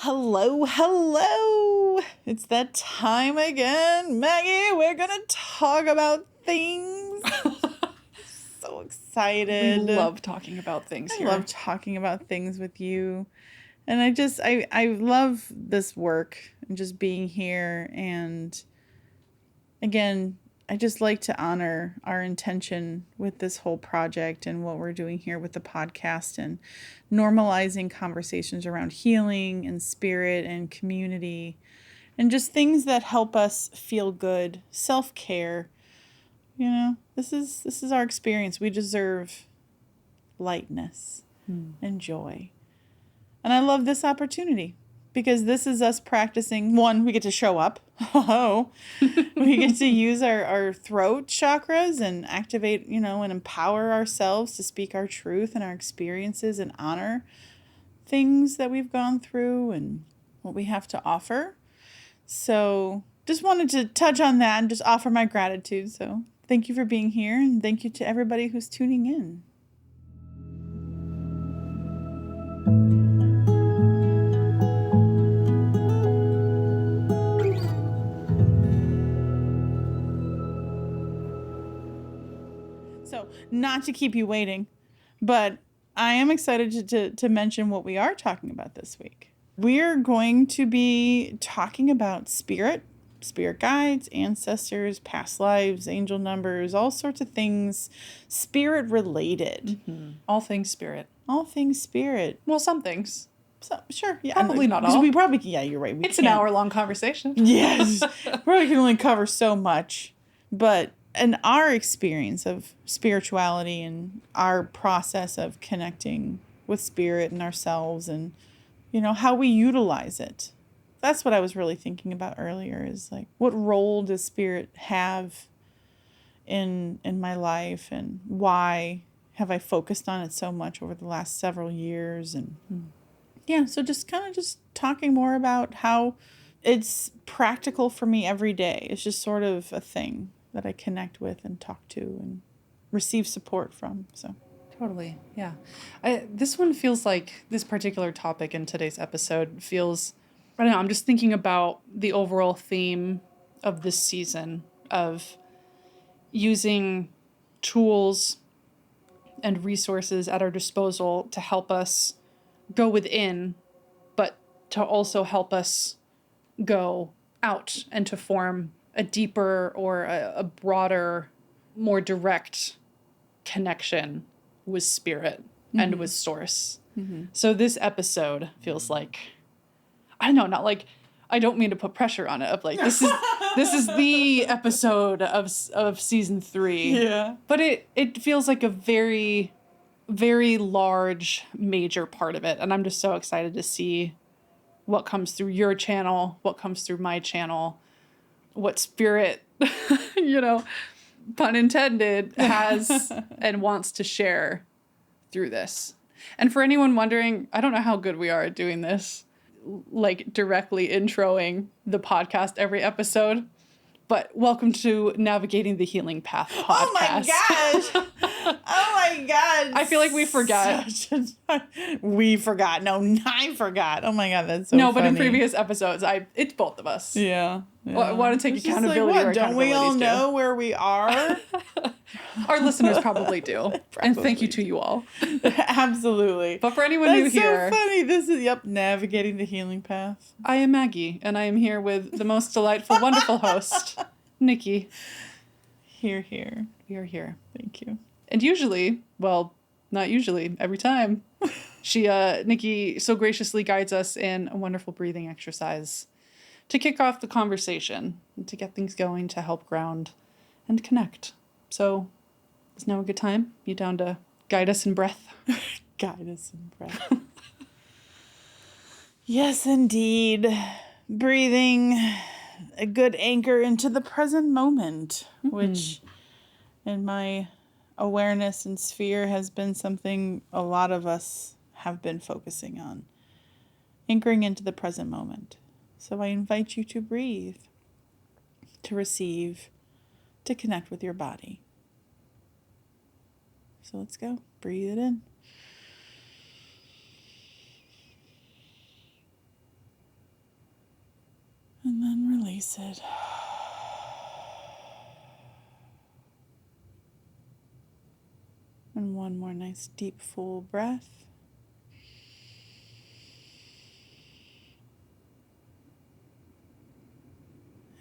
Hello, hello. It's that time again. Maggie, we're going to talk about things. So excited. We love talking about things here. I love talking about things with you. And I love this work and just being here. And again, I just like to honor our intention with this whole project and what we're doing here with the podcast and normalizing conversations around healing and spirit and community and just things that help us feel good, self-care. You know, this is our experience. We deserve lightness and joy. And I love this opportunity because this is us practicing. One, we get to show up. Oh, we get to use our throat chakras and activate, and empower ourselves to speak our truth and our experiences and honor things that we've gone through and what we have to offer. So just wanted to touch on that and just offer my gratitude. So thank you for being here and thank you to everybody who's tuning in. So not to keep you waiting, but I am excited to mention what we are talking about this week. We're going to be talking about spirit guides, ancestors, past lives, angel numbers, all sorts of things spirit related. Mm-hmm. All things spirit. All things spirit. Well, some things. So, sure. Yeah. Probably not all. We probably, yeah, you're right. It's an hour-long conversation. Yes. Probably can only cover so much. But in our experience of spirituality and our process of connecting with spirit and ourselves and, how we utilize it. That's what I was really thinking about earlier is like, what role does spirit have in my life and why have I focused on it so much over the last several years? And yeah, so just talking more about how it's practical for me every day. It's just sort of a thing that I connect with and talk to and receive support from. So totally. Yeah. This one feels like this particular topic in today's episode feels, I don't know, I'm just thinking about the overall theme of this season of using tools and resources at our disposal to help us go within, but to also help us go out and to form a deeper or a broader, more direct connection with spirit and with source. Mm-hmm. So this episode feels like, I don't know, not like, I don't mean to put pressure on it of like, this is the episode of season 3. yeah. But it feels like a very, very large, major part of it. And I'm just so excited to see what comes through your channel, what comes through my channel, what spirit, pun intended, has and wants to share through this. And for anyone wondering, I don't know how good we are at doing this, like directly introing the podcast every episode, but welcome to Navigating the Healing Path podcast. Oh my gosh. Oh my God. I feel like we forgot. We forgot. No, I forgot. Oh my God, that's so funny. But in previous episodes, it's both of us. Yeah. Well, I want to take it's accountability. Like, what? Don't we all know where we are? Our listeners probably do. And thank you to you all. Absolutely. But for anyone new here. That's so funny. This is, Navigating the Healing Path. I am Maggie, and I am here with the most delightful, wonderful host, Nikki. Here. We are here. Thank you. And usually, well, not usually, every time, Nikki so graciously guides us in a wonderful breathing exercise to kick off the conversation and to get things going, to help ground and connect. So, is now a good time? You down to guide us in breath? Guide us in breath. Yes, indeed. Breathing a good anchor into the present moment, which in my awareness and sphere has been something a lot of us have been focusing on. Anchoring into the present moment. So I invite you to breathe, to receive, to connect with your body. So let's go. Breathe it in. release it. And one more nice deep full breath.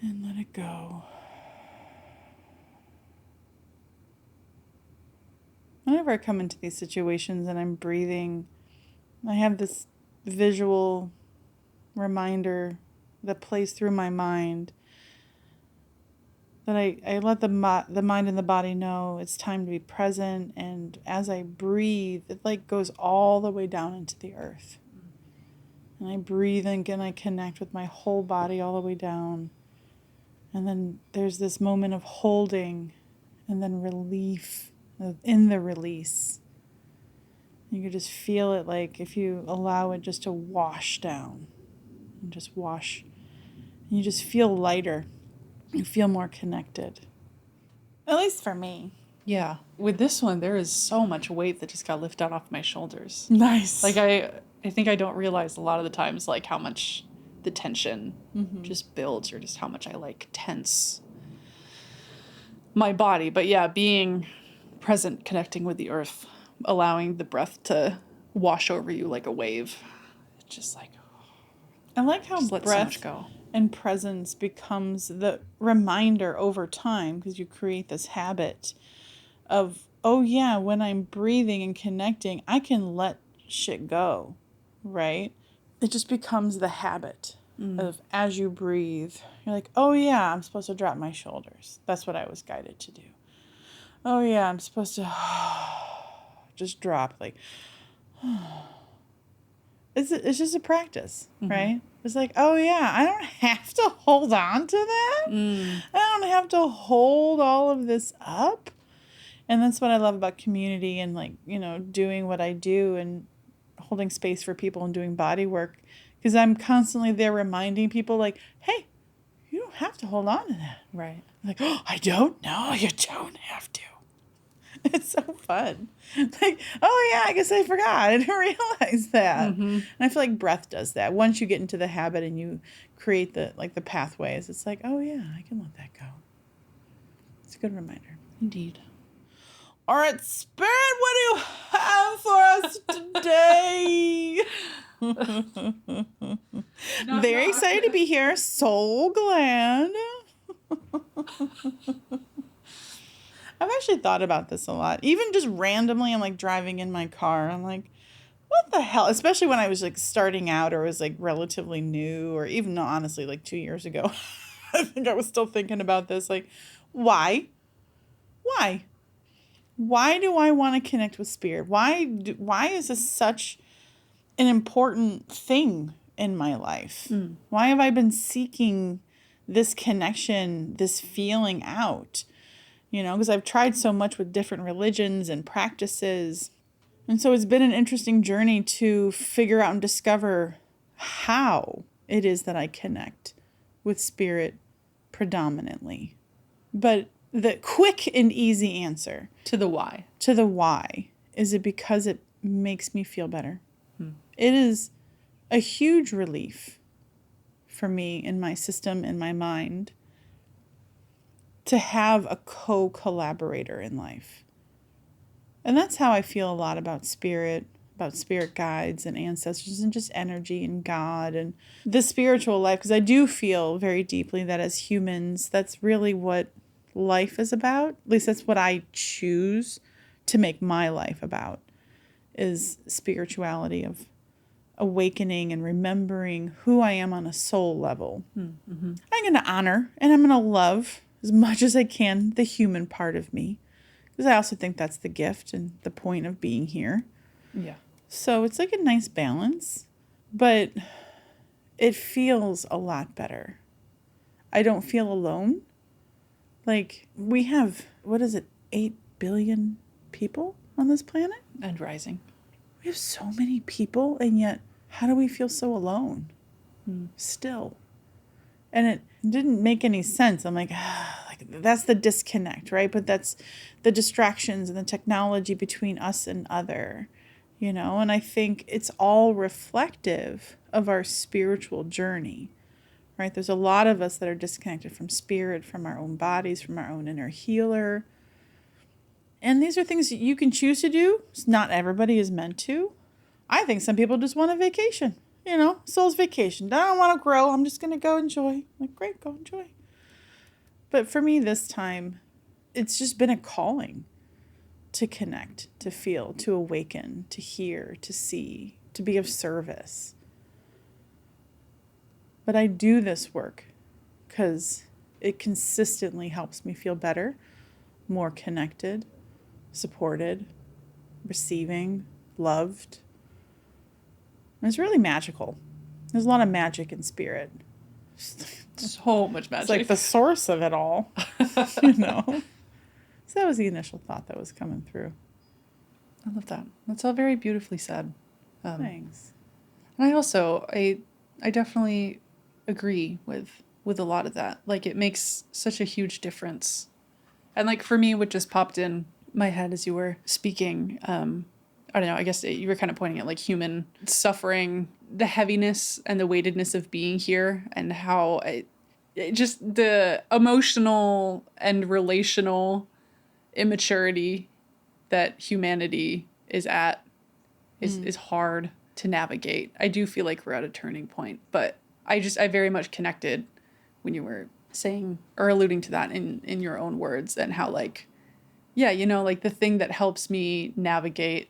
And let it go. Whenever I come into these situations and I'm breathing, I have this visual reminder that plays through my mind that I let the mind and the body know it's time to be present. And as I breathe, it like goes all the way down into the earth. And I breathe and again I connect with my whole body all the way down. And then there's this moment of holding and then relief in the release. You can just feel it, like if you allow it just to wash down and just wash. And you just feel lighter. You feel more connected. At least for me. Yeah. With this one, there is so much weight that just got lifted off my shoulders. Nice. Like I think I don't realize a lot of the times like how much the tension just builds, or just how much I like tense my body. But yeah, being present, connecting with the earth, allowing the breath to wash over you like a wave. It's just like, I like how just let so much breath go. and presence becomes the reminder over time, because you create this habit of, oh yeah, when I'm breathing and connecting, I can let shit go, right? It just becomes the habit of, as you breathe, you're like, oh yeah, I'm supposed to drop my shoulders. That's what I was guided to do. Oh yeah, I'm supposed to just drop, like, it's just a practice, right? It's like, oh yeah, I don't have to hold on to that. I don't have to hold all of this up. And that's what I love about community and, like, you know, doing what I do and holding space for people and doing body work, because I'm constantly there reminding people, like, hey, you don't have to hold on to that. Right. Like, oh, I don't know. You don't have to. It's so fun. Like, oh yeah, I guess I forgot. I didn't realize that. And I feel like breath does that. Once you get into the habit and you create the pathways, it's like, oh yeah, I can let that go. It's a good reminder. Indeed. All right, Spirit, what do you have for us today? Very excited to be here. So glad. I've actually thought about this a lot. Even just randomly, I'm like driving in my car. I'm like, what the hell? Especially when I was like starting out or was like relatively new, or even honestly like 2 years ago. I think I was still thinking about this. Like, why? Why? Why do I want to connect with spirit? Why is this such an important thing in my life? Why have I been seeking this connection, this feeling out? You know, because I've tried so much with different religions and practices. And so it's been an interesting journey to figure out and discover how it is that I connect with spirit predominantly. But the quick and easy answer To the why. is it because it makes me feel better. It is a huge relief for me in my system, in my mind, to have a co-collaborator in life. And that's how I feel a lot about spirit guides and ancestors and just energy and God and the spiritual life. Because I do feel very deeply that as humans, that's really what life is about. At least that's what I choose to make my life about, is spirituality, of awakening and remembering who I am on a soul level. I'm going to honor and I'm going to love as much as I can the human part of me, because I also think that's the gift and the point of being here. Yeah. So it's like a nice balance, but it feels a lot better. I don't feel alone. Like, we have, 8 billion people on this planet? And rising. We have so many people, and yet how do we feel so alone still? And it didn't make any sense. I'm like, that's the disconnect, right? But that's the distractions and the technology between us and other, you know? And I think it's all reflective of our spiritual journey, right? There's a lot of us that are disconnected from spirit, from our own bodies, from our own inner healer. And these are things that you can choose to do. Not everybody is meant to. I think some people just want a vacation. Soul's vacation. I don't want to grow. I'm just going to go enjoy. Like, great, go enjoy. But for me this time, it's just been a calling to connect, to feel, to awaken, to hear, to see, to be of service. But I do this work because it consistently helps me feel better, more connected, supported, receiving, loved. And it's really magical. There's a lot of magic in spirit. So much magic. It's like the source of it all, So that was the initial thought that was coming through. I love that. That's all very beautifully said. Thanks. And I definitely agree with a lot of that. Like, it makes such a huge difference. And like for me, what just popped in my head as you were speaking, I don't know, I guess you were kind of pointing at like human suffering, the heaviness and the weightedness of being here, and how just the emotional and relational immaturity that humanity is at is hard to navigate. I do feel like we're at a turning point, but I very much connected when you were saying or alluding to that in your own words, and how like, yeah, like the thing that helps me navigate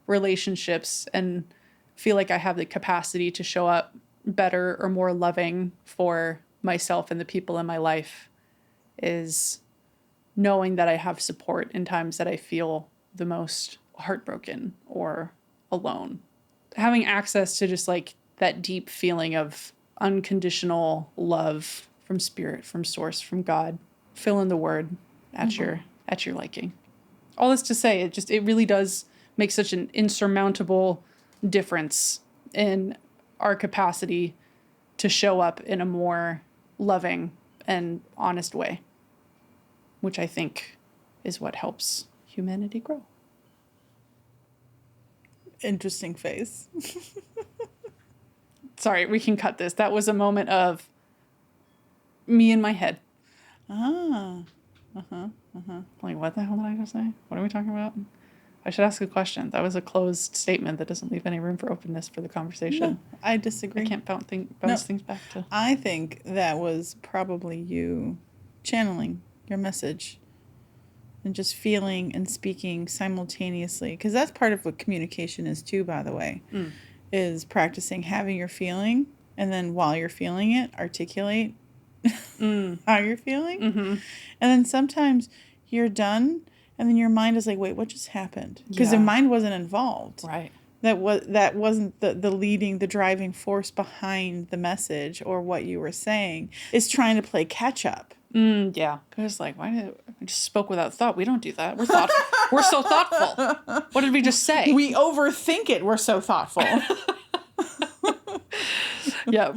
relationships and feel like I have the capacity to show up better or more loving for myself and the people in my life is knowing that I have support in times that I feel the most heartbroken or alone. Having access to just like that deep feeling of unconditional love from spirit, from source, from God. Fill in the word at your liking. All this to say, it really does make such an insurmountable difference in our capacity to show up in a more loving and honest way, which I think is what helps humanity grow. Interesting face. Sorry, we can cut this. That was a moment of me in my head. Like, what the hell did I just say? What are we talking about? I should ask a question. That was a closed statement that doesn't leave any room for openness for the conversation. No, I disagree. I can't bounce things back to... I think that was probably you channeling your message and just feeling and speaking simultaneously. Because that's part of what communication is too, by the way, is practicing having your feeling, and then while you're feeling it, articulate how you're feeling. And then sometimes you're done, and then your mind is like, wait, what just happened? Because the mind wasn't involved. Right. That wasn't the driving force behind the message or what you were saying. It's trying to play catch up. Yeah. Because like, why did I just spoke without thought? We don't do that. We're thoughtful. We're so thoughtful. What did we just say? We overthink it. We're so thoughtful. Yeah.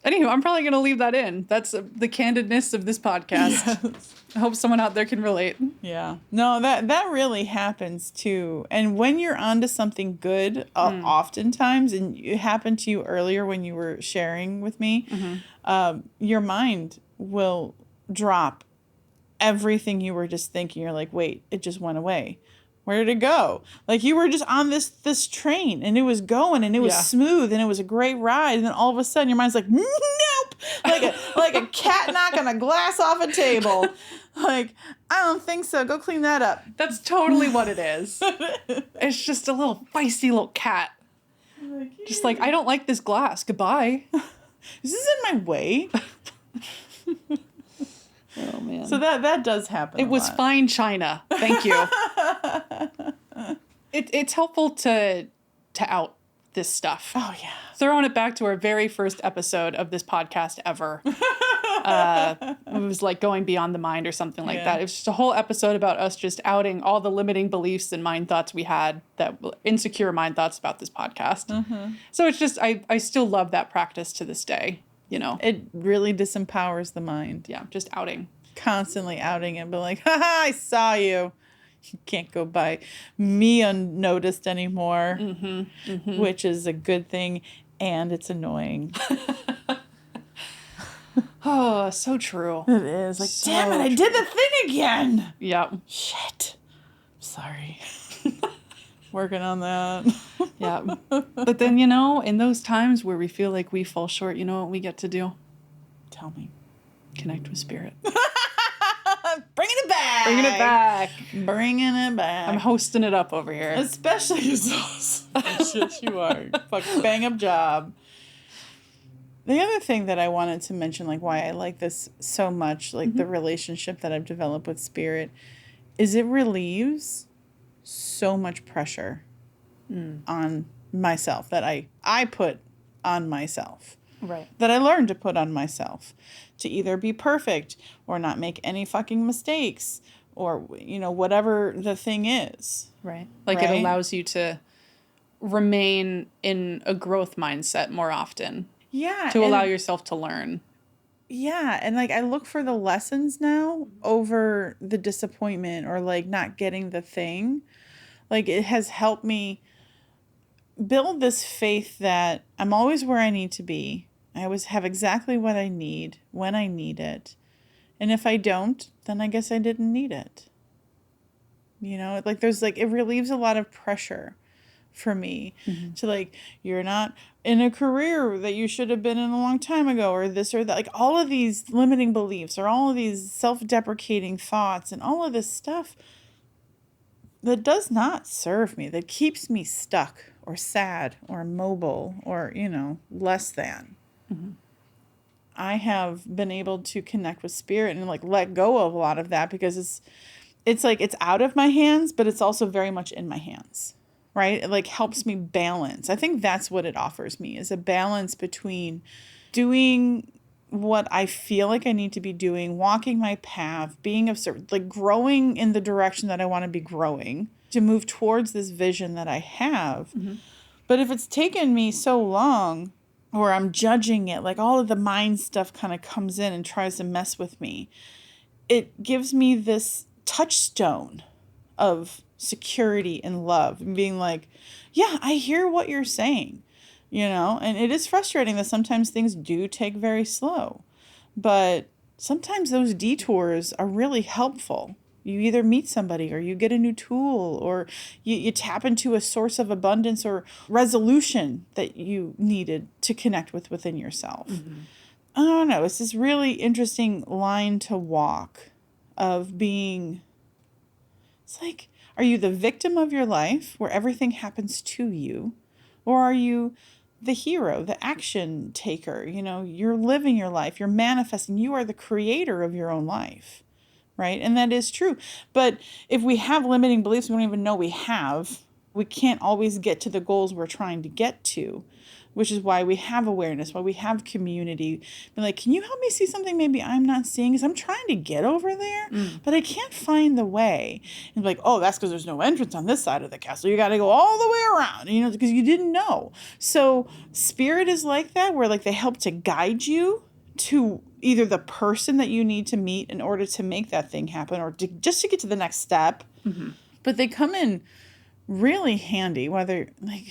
Anywho, I'm probably going to leave that in. That's the candidness of this podcast. Yes. I hope someone out there can relate. Yeah. No, that really happens too. And when you're onto something good, oftentimes, and it happened to you earlier when you were sharing with me, your mind will drop everything you were just thinking. You're like, wait, it just went away. Where did it go? Like, you were just on this train, and it was going, and it was smooth, and it was a great ride. And then all of a sudden, your mind's like, nope, like a cat knocking a glass off a table. Like, I don't think so. Go clean that up. That's totally what it is. It's just a little feisty little cat. Just like, I don't like this glass. Goodbye. Is this in my way? Oh, man. So that does happen. It was fine china. Thank you. It's helpful to out this stuff. Oh, yeah. Throwing it back to our very first episode of this podcast ever. It was like going beyond the mind or something like that. It was just a whole episode about us just outing all the limiting beliefs and mind thoughts we had, that insecure mind thoughts about this podcast. So it's just, I still love that practice to this day. It really disempowers the mind. Yeah, just outing. Constantly outing it, but like, haha, I saw you. You can't go by me unnoticed anymore, which is a good thing, and it's annoying. Oh, so true. It is. Like, So damn it, I did the thing again. Yeah. Shit. Sorry. Working on that. Yeah. But then, you know, in those times where we feel like we fall short, you know what we get to do? Tell me. Connect with spirit. Bringing it back. Bringing it back. Bringing it back. I'm hosting it up over here. Especially yourselves. Shit, you are. Fuck, bang up job. The other thing that I wanted to mention, like why I like this so much, like the relationship that I've developed with spirit, is it relieves so much pressure on myself that I put on myself. Right. That I learned to put on myself to either be perfect or not make any fucking mistakes or, you know, whatever the thing is. Right. Like Right? it allows you to remain in a growth mindset more often. Yeah. To allow yourself to learn. Yeah. And like I look for the lessons now over the disappointment or like not getting the thing. Like it has helped me build this faith that I'm always where I need to be. I always have exactly what I need when I need it. And if I don't, then I guess I didn't need it. You know, like there's like, it relieves a lot of pressure for me to like, you're not in a career that you should have been in a long time ago or this or that. Like all of these limiting beliefs or all of these self-deprecating thoughts and all of this stuff that does not serve me, that keeps me stuck or sad or immobile or, you know, less than. I have been able to connect with spirit and like let go of a lot of that because it's like it's out of my hands, but it's also very much in my hands, right? It like helps me balance. I think that's what it offers me is a balance between doing what I feel like I need to be doing, walking my path, being of service, like growing in the direction that I want to be growing to move towards this vision that I have. But if it's taken me so long or I'm judging it, like all of the mind stuff kind of comes in and tries to mess with me, it gives me this touchstone of security and love and being like, yeah, I hear what you're saying, you know, and it is frustrating that sometimes things do take very slow, but sometimes those detours are really helpful. You either meet somebody or you get a new tool or you tap into a source of abundance or resolution that you needed to connect with within yourself. I don't know. It's this really interesting line to walk of being, it's like, are you the victim of your life where everything happens to you? Or are you the hero, the action taker? You know, you're living your life, you're manifesting, you are the creator of your own life. Right? And that is true. But if we have limiting beliefs we don't even know we have, we can't always get to the goals we're trying to get to, which is why we have awareness, why we have community. Be like, can you help me see something maybe I'm not seeing? Because I'm trying to get over there, but I can't find the way. And be like, oh, that's because there's no entrance on this side of the castle. You got to go all the way around, you know, because you didn't know. So spirit is like that, where like they help to guide you to either the person that you need to meet in order to make that thing happen or just to get to the next step. But they come in really handy, whether like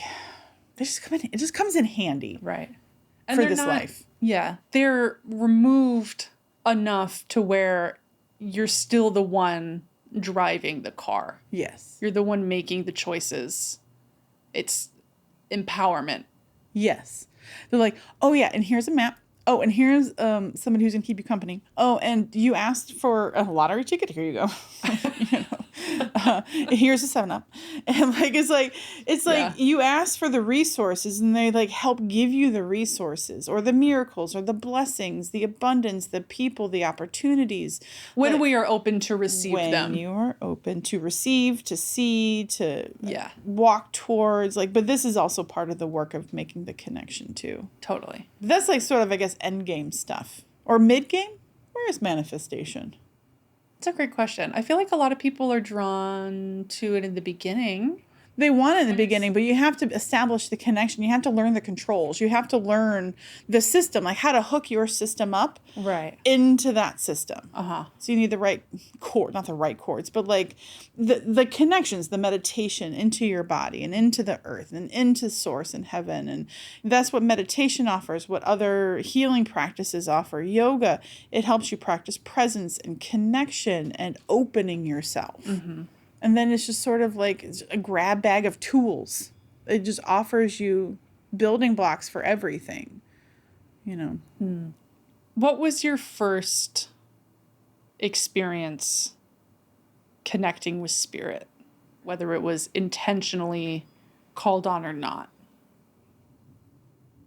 they just come in, it just comes in handy. Right. And For they're this not, life. Yeah. They're removed enough to where you're still the one driving the car. Yes. You're the one making the choices. It's empowerment. Yes. They're like, oh yeah, and here's a map. Oh, and here's somebody who's gonna keep you company. Oh, and you asked for a lottery ticket. Here you go. You know, here's a 7-Up, and like it's like you ask for the resources, and they like help give you the resources, or the miracles, or the blessings, the abundance, the people, the opportunities. When we are open to receive them. When you are open to receive, to see, to Yeah. walk towards, like, but this is also part of the work of making the connection too. Totally. That's like sort of, I guess, end game stuff. Or mid game? Where is manifestation? It's a great question. I feel like a lot of people are drawn to it in the beginning. They want it in the beginning, but you have to establish the connection. You have to learn the controls. You have to learn the system, like how to hook your system up Right. into that system. Uh-huh. So you need the right chord, not the right chords, but like the connections, the meditation into your body and into the earth and into source and heaven. And that's what meditation offers, what other healing practices offer. Yoga, it helps you practice presence and connection and opening yourself. Mm-hmm. And then it's just sort of like a grab bag of tools. It just offers you building blocks for everything, you know. What was your first experience connecting with spirit, whether it was intentionally called on or not?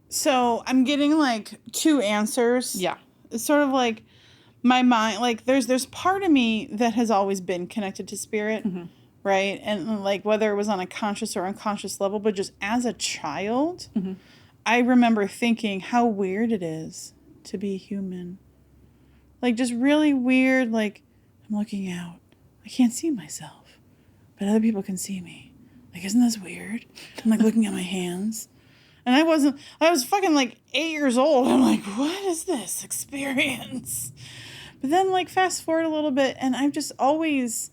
So I'm getting like two answers. Yeah. It's sort of like my mind, like there's part of me that has always been connected to spirit, right? And like whether it was on a conscious or unconscious level, but just as a child, I remember thinking how weird it is to be human. Like just really weird, like I'm looking out. I can't see myself, but other people can see me. Like, isn't this weird? I'm like looking at my hands. And I was fucking like 8 years old. I'm like, what is this experience? But then like fast forward a little bit and I've just always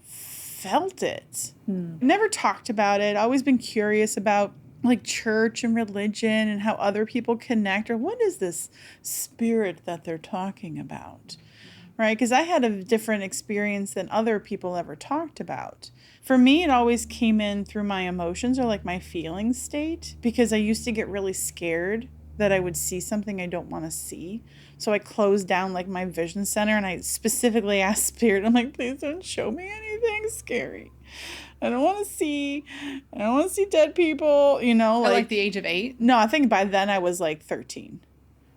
felt it. Never talked about it. Always been curious about like church and religion and how other people connect, or what is this spirit that they're talking about, right? Because I had a different experience than other people ever talked about. For me, it always came in through my emotions or like my feeling state, because I used to get really scared that I would see something I don't want to see. So I closed down like my vision center and I specifically asked spirit, I'm like, please don't show me anything scary. I don't want to see dead people, you know. At like the age of 8? No, I think by then I was like 13.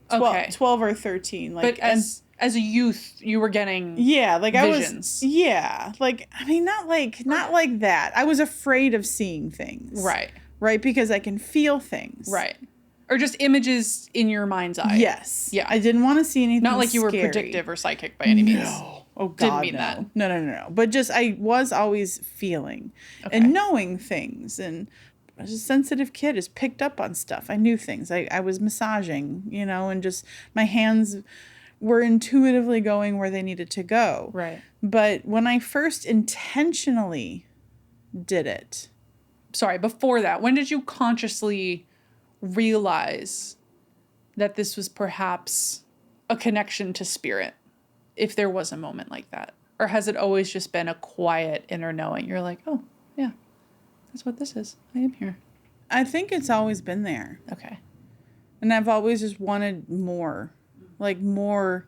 12 or 13. Like, but as a youth, you were getting like visions. Like, I mean, not like that. I was afraid of seeing things. Right, because I can feel things. Right. Or just images in your mind's eye. Yes. Yeah. I didn't want to see anything Not like you were scary. predictive or psychic by any means. No. Oh, God, Didn't mean no. that. No. But just, I was always feeling and knowing things. And I was a sensitive kid, just picked up on stuff. I knew things. I was massaging, you know, and just my hands were intuitively going where they needed to go. Right. But when I first intentionally did it. Sorry, before that, when did you consciously realize that this was perhaps a connection to spirit, if there was a moment like that? Or has it always just been a quiet inner knowing? You're like, oh, yeah, that's what this is. I am here. I think it's always been there. Okay. And I've always just wanted more, like more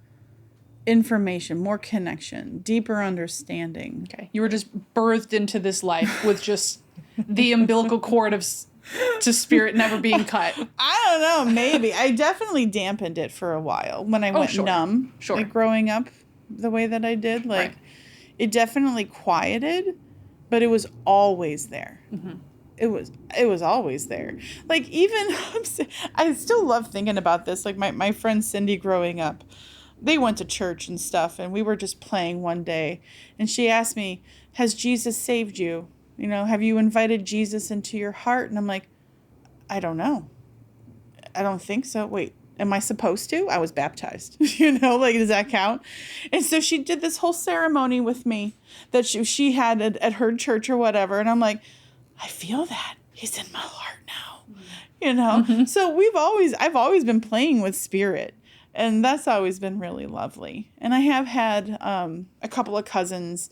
information, more connection, deeper understanding. Okay. You were just birthed into this life with just the umbilical cord to spirit never being cut. I don't know, maybe. I definitely dampened it for a while when I went numb. Sure. Like growing up the way that I did. Like it definitely quieted, but it was always there. Mm-hmm. It was always there. Like even, I still love thinking about this. Like my friend Cindy growing up, they went to church and stuff, and we were just playing one day, and she asked me, has Jesus saved you? You know, have you invited Jesus into your heart? And I'm like, I don't know. I don't think so. Wait, am I supposed to? I was baptized. You know, like, does that count? And so she did this whole ceremony with me that she had at her church or whatever. And I'm like, I feel that. He's in my heart now. You know? Mm-hmm. So I've always been playing with spirit. And that's always been really lovely. And I have had a couple of cousins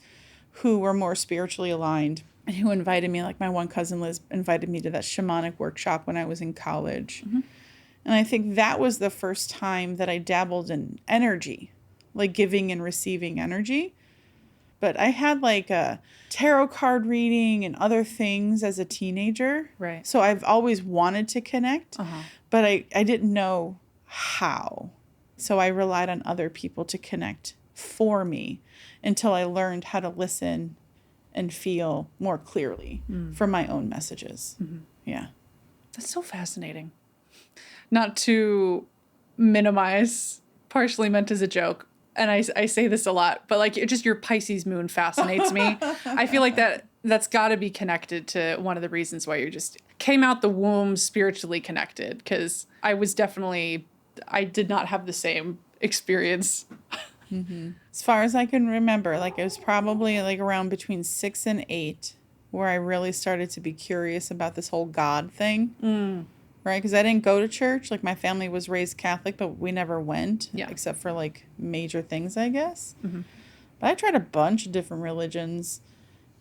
who were more spiritually aligned and who invited me. Like my one cousin Liz invited me to that shamanic workshop when I was in college. Mm-hmm. And I think that was the first time that I dabbled in energy, like giving and receiving energy. But I had like a tarot card reading and other things as a teenager. Right. So I've always wanted to connect, but I didn't know how. So I relied on other people to connect for me until I learned how to listen and feel more clearly for my own messages. Mm-hmm. Yeah. That's so fascinating. Not to minimize, partially meant as a joke, and I say this a lot, but like just your Pisces moon fascinates me. I feel like that's got to be connected to one of the reasons why you just came out the womb spiritually connected, because I did not have the same experience. As far as I can remember, like it was probably like around between 6 and 8 where I really started to be curious about this whole God thing. Right? Because I didn't go to church. Like my family was raised Catholic, but we never went, except for like major things, I guess. But I tried a bunch of different religions.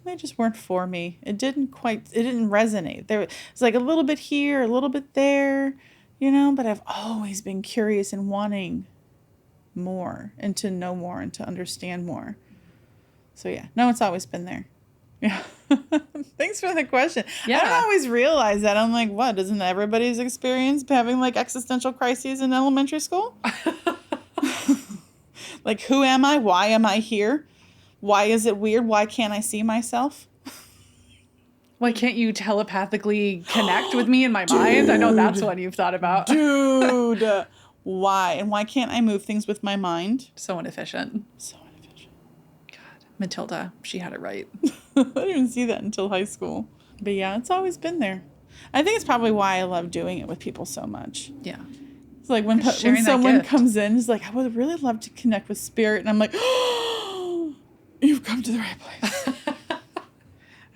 They just weren't for me. It didn't resonate. There was like a little bit here, a little bit there, but I've always been curious and wanting more and to know more and to understand more. So yeah, no, it's always been there. Yeah. Thanks for the question. Yeah. I don't always realize that. I'm like, what? Isn't everybody's experience having like existential crises in elementary school? Like, who am I? Why am I here? Why is it weird? Why can't I see myself? Why can't you telepathically connect with me in my mind? I know that's one you've thought about. Dude, why? And why can't I move things with my mind? So inefficient. So inefficient. God, Matilda, she had it right. I didn't even see that until high school. But yeah, it's always been there. I think it's probably why I love doing it with people so much. Yeah. It's like when someone comes in, it's like, I would really love to connect with spirit. And I'm like, oh, you've come to the right place.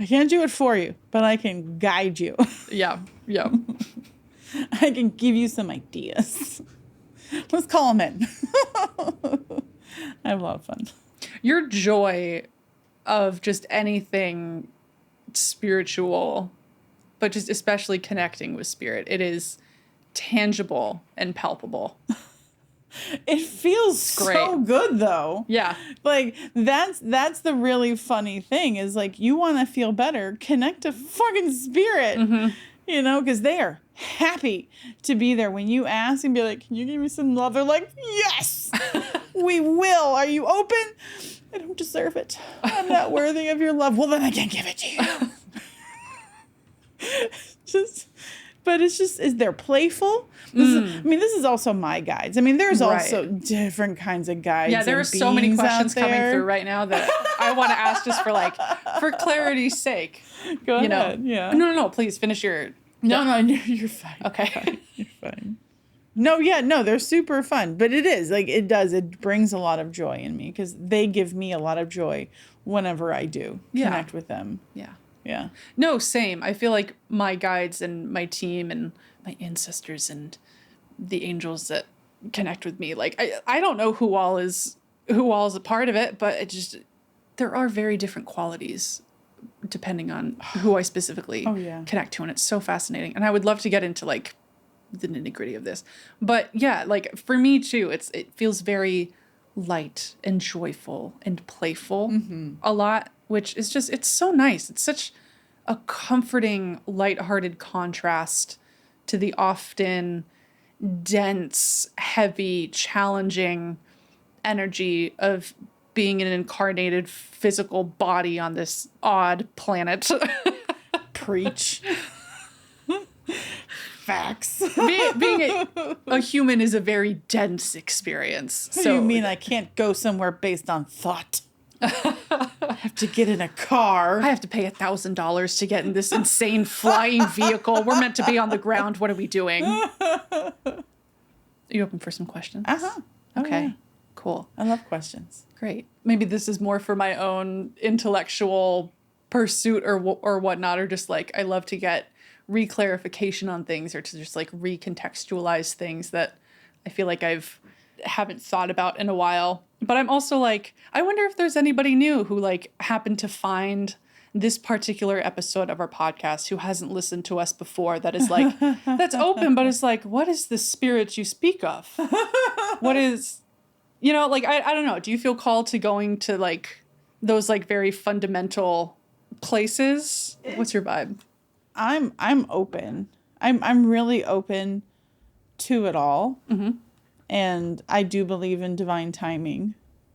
I can't do it for you, but I can guide you. Yeah. Yeah. I can give you some ideas. Let's call them in. I have a lot of fun. Your joy of just anything spiritual, but just especially connecting with spirit, it is tangible and palpable. It feels Great. So good though. Yeah. Like that's the really funny thing is like you want to feel better, connect to fucking spirit. Because they are happy to be there when you ask and be like, can you give me some love? They're like, yes, we will. Are you open? I don't deserve it. I'm not worthy of your love. Well, then I can't give it to you. Is they're playful? This is also my guides. There's also different kinds of guides. Yeah, there are so many questions coming through right now that I want to ask just for clarity's sake. Go ahead. Yeah. No, please finish your... No, you're fine. Okay. You're fine. No, they're super fun. It is, it brings a lot of joy in me because they give me a lot of joy whenever I do connect with them. Yeah. Yeah. No, same. I feel like my guides and my team and my ancestors and the angels that connect with me, like, I don't know who all is a part of it, but it just, there are very different qualities depending on who I specifically connect to. And it's so fascinating. And I would love to get into like the nitty gritty of this. But yeah, like for me too, it feels very light and joyful and playful a lot, which is just, it's so nice. It's such a comforting, lighthearted contrast to the often dense, heavy, challenging energy of being an incarnated physical body on this odd planet. Preach. Facts. Being a human is a very dense experience. What do you mean I can't go somewhere based on thought? I have to get in a car. I have to pay $1,000 to get in this insane flying vehicle. We're meant to be on the ground. What are we doing? Are you open for some questions? Uh-huh. Okay. Yeah. Cool. I love questions. Great. Maybe this is more for my own intellectual pursuit or whatnot, or just like I love to get reclarification on things or to just like recontextualize things that I feel like haven't thought about in a while. But I'm also like, I wonder if there's anybody new who like happened to find this particular episode of our podcast who hasn't listened to us before that is like, that's open, but it's like, what is the spirit you speak of? What is, like, I don't know. Do you feel called to going to like those like very fundamental places? What's your vibe? I'm open. I'm really open to it all. Mm-hmm. And I do believe in divine timing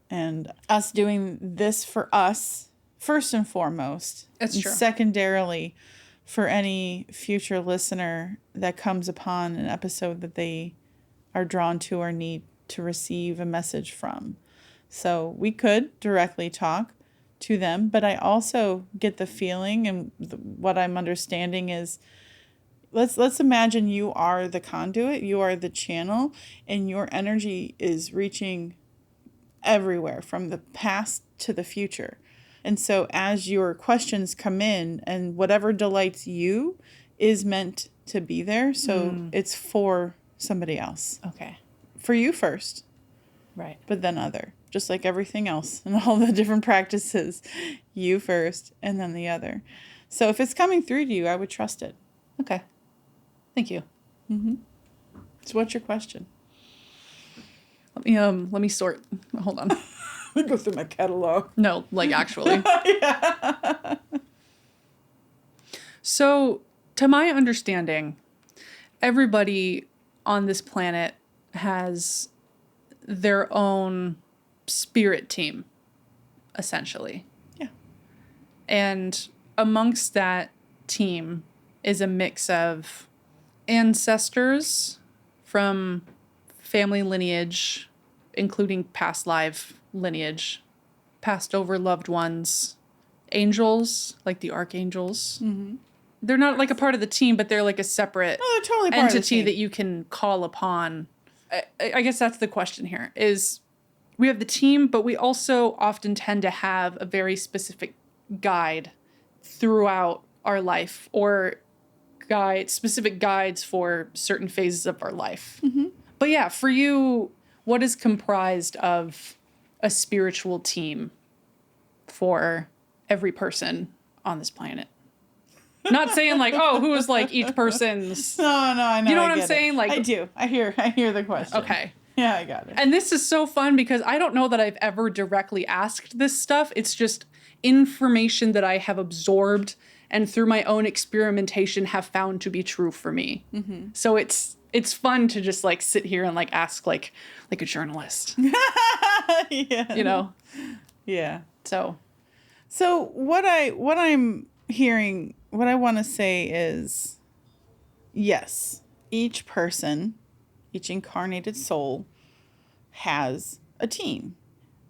and us doing this for us, first and foremost. That's true. Secondarily, for any future listener that comes upon an episode that they are drawn to or need to receive a message from. So we could directly talk to them. But I also get the feeling, and what I'm understanding is, let's imagine you are the conduit, you are the channel, and your energy is reaching everywhere from the past to the future. And so as your questions come in, and whatever delights you is meant to be there, so it's for somebody else. Okay. For you first, Right. but then other. Just like everything else and all the different practices. You first and then the other. So if it's coming through to you, I would trust it. Okay. Thank you. So what's your question? Let me sort. Hold on. Let me go through my catalog. No, like actually. Yeah. So, to my understanding, everybody on this planet has their own spirit team, essentially. Yeah. And amongst that team is a mix of ancestors from family lineage, including past life lineage, passed over loved ones, angels, like the archangels. They're not like a part of the team, but they're like a separate Oh, they're totally part of the entity team. that you can call upon. I guess that's the question here, is we have the team, but we also often tend to have a very specific guide throughout our life, or specific guides for certain phases of our life. But yeah, for you, what is comprised of a spiritual team for every person on this planet? Not saying like, oh, who is like each person's. No, I know. You know I what I'm get it. saying? Like, I do. I hear the question. Okay. Yeah, I got it. And this is so fun because I don't know that I've ever directly asked this stuff. It's just information that I have absorbed and through my own experimentation have found to be true for me. So it's fun to just like sit here and like ask like a journalist. Yeah. You know? Yeah. So what I'm hearing, what I want to say is, yes, each person, each incarnated soul has a team.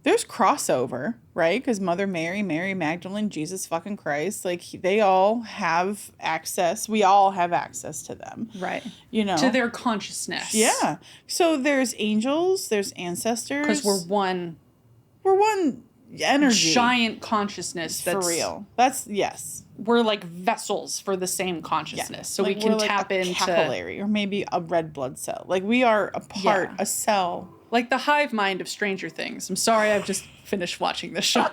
There's crossover, right? Because Mother Mary, Mary Magdalene, Jesus fucking Christ, like they all have access. We all have access to them. right. You know? To their consciousness. Yeah. So there's angels, there's ancestors. Because we're one energy. giant consciousness. For That's real. That's, yes. We're like vessels for the same consciousness. So Like we can we're like tap a into capillary, or maybe a red blood cell. Like we are a part, Yeah. a cell. like the hive mind of Stranger Things. I'm sorry, I've just finished watching this show.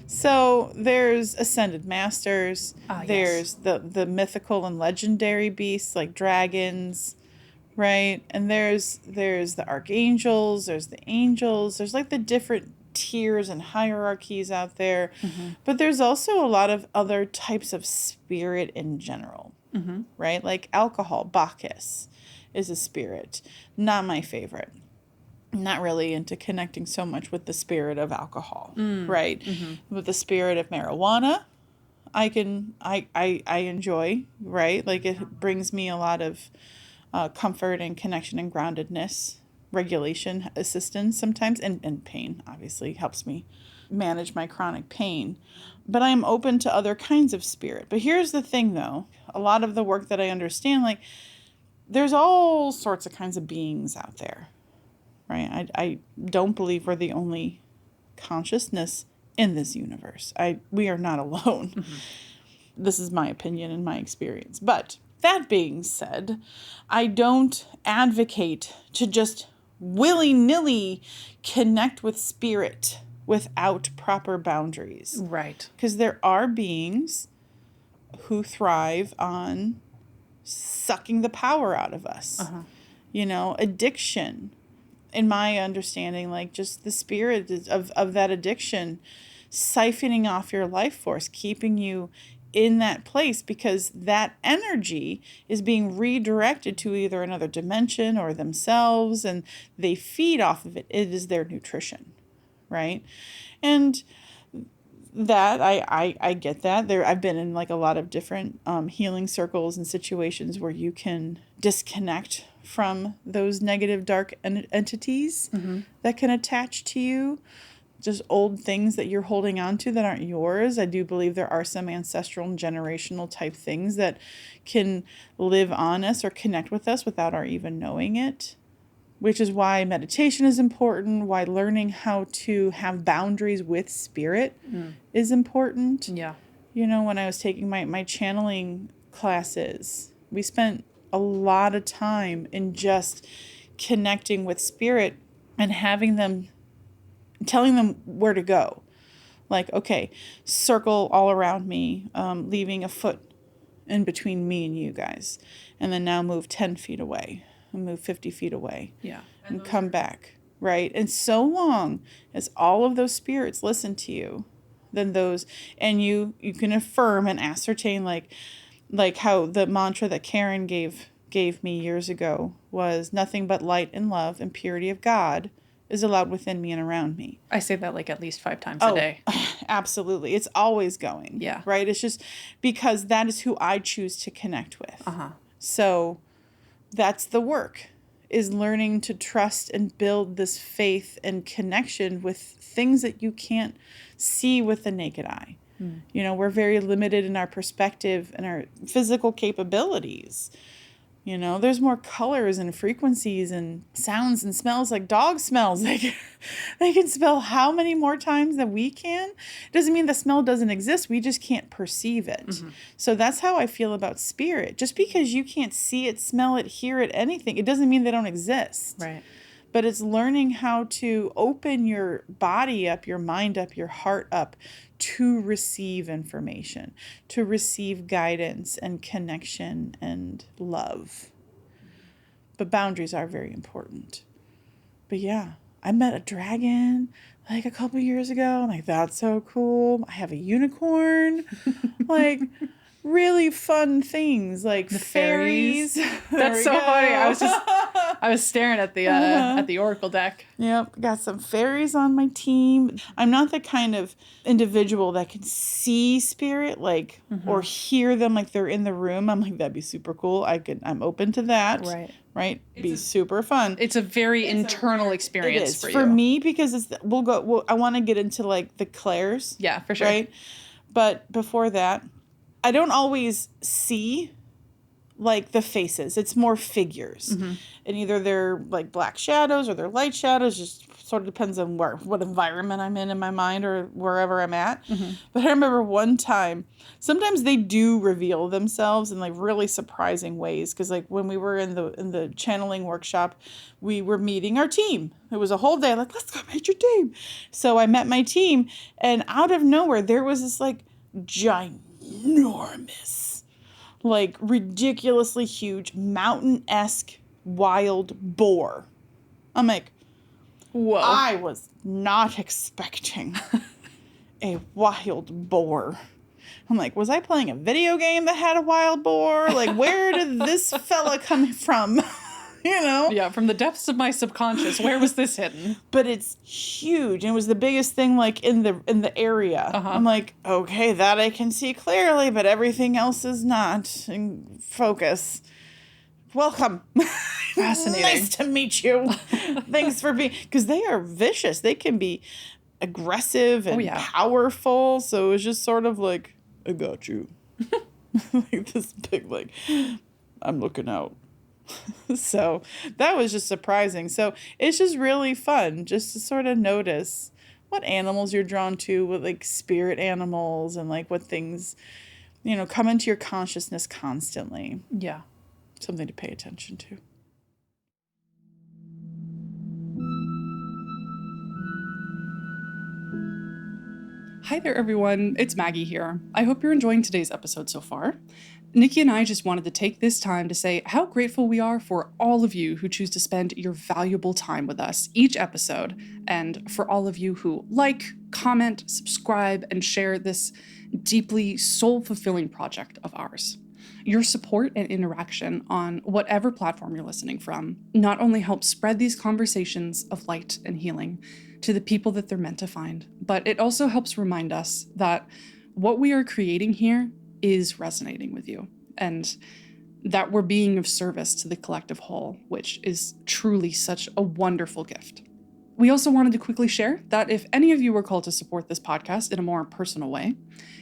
So there's ascended masters. Yes. There's the mythical and legendary beasts like dragons, right? And there's the archangels, there's the angels, there's like the different tiers and hierarchies out there. But there's also a lot of other types of spirit in general, right? Like alcohol, Bacchus is a spirit. Not my favorite. Not really into connecting so much with the spirit of alcohol, right? With the spirit of marijuana, I enjoy, right? Like it brings me a lot of comfort and connection and groundedness, regulation, assistance sometimes, and pain obviously helps me manage my chronic pain. But I am open to other kinds of spirit. But here's the thing though, a lot of the work that I understand, like there's all sorts of kinds of beings out there, right? I don't believe we're the only consciousness in this universe. We are not alone. This is my opinion and my experience. But that being said, I don't advocate to just willy-nilly connect with spirit without proper boundaries. Right. Because there are beings who thrive on sucking the power out of us. You know, addiction. In my understanding, like just the spirit of that addiction siphoning off your life force, keeping you in that place, because that energy is being redirected to either another dimension or themselves, and they feed off of it. It is their nutrition, right? And that I get that. I've been in like a lot of different healing circles and situations where you can disconnect from those negative dark entities that can attach to you just old things that you're holding on to that aren't yours. I do believe there are some ancestral and generational type things that can live on us or connect with us without our even knowing it, which is why meditation is important, why learning how to have boundaries with spirit is important. Yeah. You know, when I was taking my channeling classes, we spent a lot of time in just connecting with spirit and having them, telling them where to go. Like, okay, circle all around me, leaving a foot in between me and you guys. And then now move 10 feet away and move 50 feet away. Yeah. And come back, right? And so long as all of those spirits listen to you, then those, and you can affirm and ascertain, like how the mantra that Karen gave me years ago was, nothing but light and love and purity of God is allowed within me and around me. I say that like at least 5 times a day. Absolutely. It's always going. Yeah. Right? It's just because that is who I choose to connect with. So that's the work, is learning to trust and build this faith and connection with things that you can't see with the naked eye. You know, we're very limited in our perspective and our physical capabilities. You know, there's more colors and frequencies and sounds and smells, like dog smells. They can smell how many more times than we can. Doesn't mean the smell doesn't exist. We just can't perceive it. So that's how I feel about spirit. Just because you can't see it, smell it, hear it, anything, it doesn't mean they don't exist. Right. But it's learning how to open your body up, your mind up, your heart up to receive information, to receive guidance and connection and love. But boundaries are very important. But yeah, I met a dragon like a couple years ago. I'm like, that's so cool. I have a unicorn. Like, really fun things, like the fairies. That's so funny. I was staring at the oracle deck. Yep, got some fairies on my team. I'm not the kind of individual that can see spirit, like, or hear them like they're in the room. I'm like, that'd be super cool. I'm open to that. Right. Be super fun. It's a very internal experience it is for you. For me, because I want to get into like the clairs. Yeah, for sure. Right. But before that, I don't always see like the faces. It's more figures. And either they're like black shadows or they're light shadows. Just sort of depends on what environment I'm in my mind or wherever I'm at. But I remember one time, sometimes they do reveal themselves in like really surprising ways. Because like when we were in the channeling workshop, we were meeting our team. It was a whole day. Like, let's go meet your team. So I met my team, and out of nowhere, there was this like ginormous, like ridiculously huge, mountain-esque wild boar. I'm like, whoa. I was not expecting a wild boar. I'm like, was I playing a video game that had a wild boar? Like, where did this fella come from? You know? Yeah, from the depths of my subconscious, where was this hidden? But it's huge, and it was the biggest thing like in the area. I'm like, okay, that I can see clearly, but everything else is not in focus. Welcome. Fascinating. Nice to meet you. Thanks for being, because they are vicious. They can be aggressive and powerful. So it was just sort of like, I got you. Like this big, like, I'm looking out. So that was just surprising. So it's just really fun just to sort of notice what animals you're drawn to, what like spirit animals, and like what things, you know, come into your consciousness constantly. Yeah. Something to pay attention to. Hi there, everyone. It's Maggie here. I hope you're enjoying today's episode so far. Nikki and I just wanted to take this time to say how grateful we are for all of you who choose to spend your valuable time with us each episode, and for all of you who like, comment, subscribe, and share this deeply soul-fulfilling project of ours. Your support and interaction on whatever platform you're listening from not only helps spread these conversations of light and healing to the people that they're meant to find, but it also helps remind us that what we are creating here is resonating with you, and that we're being of service to the collective whole, which is truly such a wonderful gift. We also wanted to quickly share that if any of you were called to support this podcast in a more personal way,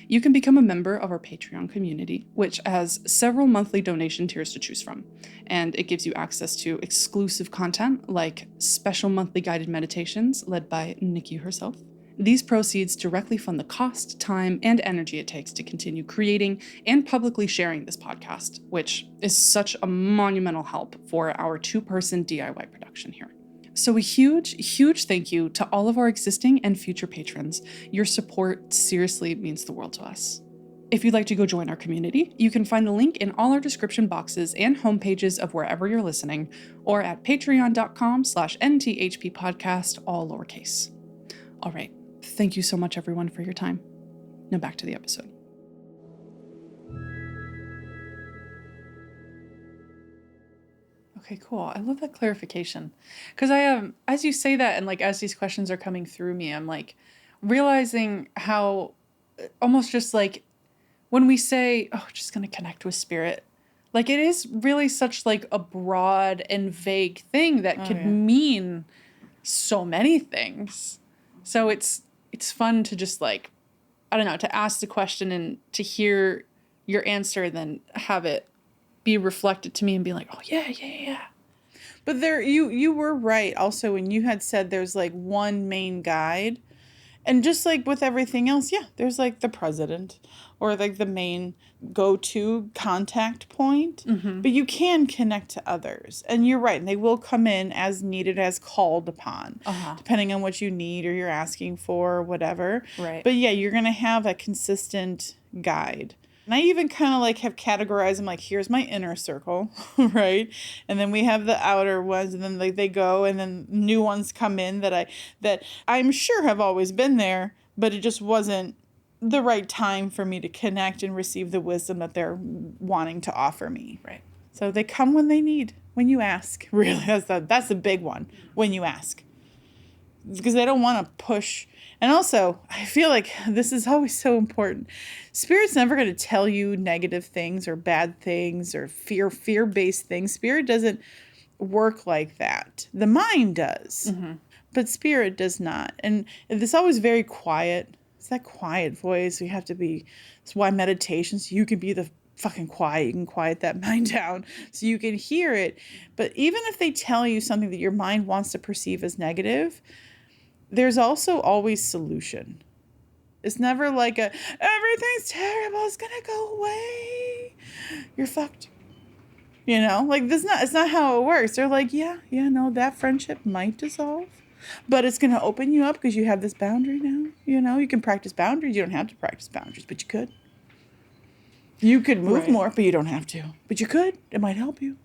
you can become a member of our Patreon community, which has several monthly donation tiers to choose from. And it gives you access to exclusive content like special monthly guided meditations led by Nikki herself. These proceeds directly fund the cost, time, and energy it takes to continue creating and publicly sharing this podcast, which is such a monumental help for our two-person DIY production here. So a huge, huge thank you to all of our existing and future patrons. Your support seriously means the world to us. If you'd like to go join our community, you can find the link in all our description boxes and homepages of wherever you're listening, or at patreon.com/NTHP podcast, all lowercase. All right. Thank you so much, everyone, for your time. Now back to the episode. Okay, cool. I love that clarification. Because as you say that and like as these questions are coming through me, I'm like realizing how almost just like when we say, oh, just going to connect with spirit, like it is really such like a broad and vague thing that could mean so many things. So it's fun to just like, I don't know, to ask the question and to hear your answer, then have it be reflected to me and be like, oh yeah. But there, you were right also when you had said there's like one main guide. And just like with everything else, yeah, there's like the president or like the main go-to contact point. Mm-hmm. But you can connect to others. And you're right. And they will come in as needed, as called upon, depending on what you need or you're asking for or whatever. Right. But yeah, you're going to have a consistent guide. And I even kind of like have categorized them like, here's my inner circle, right? And then we have the outer ones, and then they go, and then new ones come in that I'm sure have always been there, but it just wasn't the right time for me to connect and receive the wisdom that they're wanting to offer me. Right. So they come when they need, when you ask. Really, that's the big one, when you ask. Because they don't want to push. And also, I feel like this is always so important. Spirit's never going to tell you negative things or bad things or fear-based things. Spirit doesn't work like that. The mind does. Mm-hmm. But spirit does not. And it's always very quiet. It's that quiet voice. You have to be. It's why meditations, you can be the fucking quiet. You can quiet that mind down so you can hear it. But even if they tell you something that your mind wants to perceive as negative, there's also always solution. It's never like everything's terrible, it's gonna go away, you're fucked. You know, like it's not how it works. They're like, no, that friendship might dissolve, but it's gonna open you up because you have this boundary now. You know, you can practice boundaries. You don't have to practice boundaries, but you could. You could move more, but you don't have to. But you could. It might help you.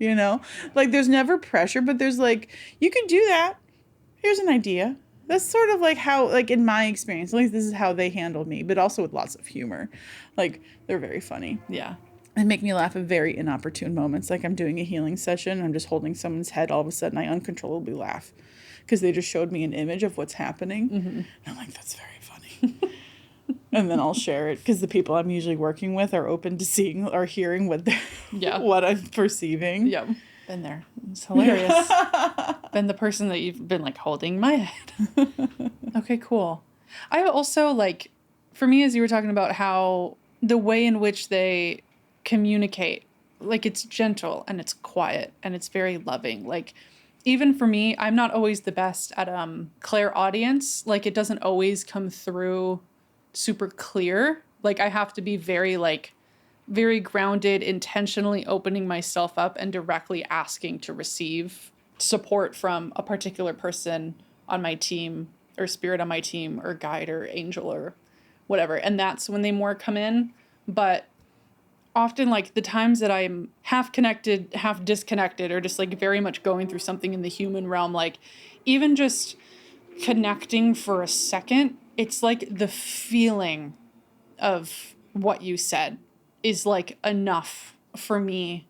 You know, like there's never pressure, but there's like, you can do that. Here's an idea. That's sort of like how, like in my experience, at least this is how they handled me, but also with lots of humor. Like, they're very funny. Yeah. They make me laugh at very inopportune moments. Like I'm doing a healing session, I'm just holding someone's head, all of a sudden I uncontrollably laugh because they just showed me an image of what's happening. Mm-hmm. And I'm like, that's very funny. And then I'll share it because the people I'm usually working with are open to seeing or hearing what what I'm perceiving. Yep. Been there. It's hilarious. Been the person that you've been like holding my head. Okay, cool. I also like, for me, as you were talking about how the way in which they communicate, like it's gentle and it's quiet and it's very loving. Like even for me, I'm not always the best at clairaudience. Like it doesn't always come through super clear. Like I have to be very grounded, intentionally opening myself up and directly asking to receive support from a particular person on my team or spirit on my team or guide or angel or whatever. And that's when they more come in. But often like the times that I'm half connected, half disconnected, or just like very much going through something in the human realm, like even just connecting for a second, it's like the feeling of what you said is like enough for me.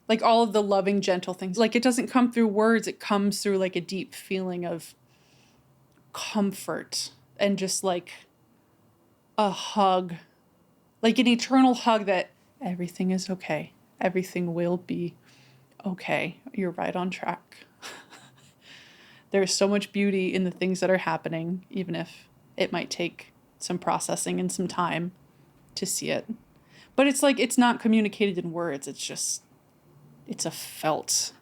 Like all of the loving, gentle things. Like it doesn't come through words. It comes through like a deep feeling of comfort and just like a hug. Like an eternal hug that everything is okay. Everything will be okay. You're right on track. there's so much beauty in the things that are happening, even if it might take some processing and some time to see it. But it's like, it's not communicated in words. It's a felt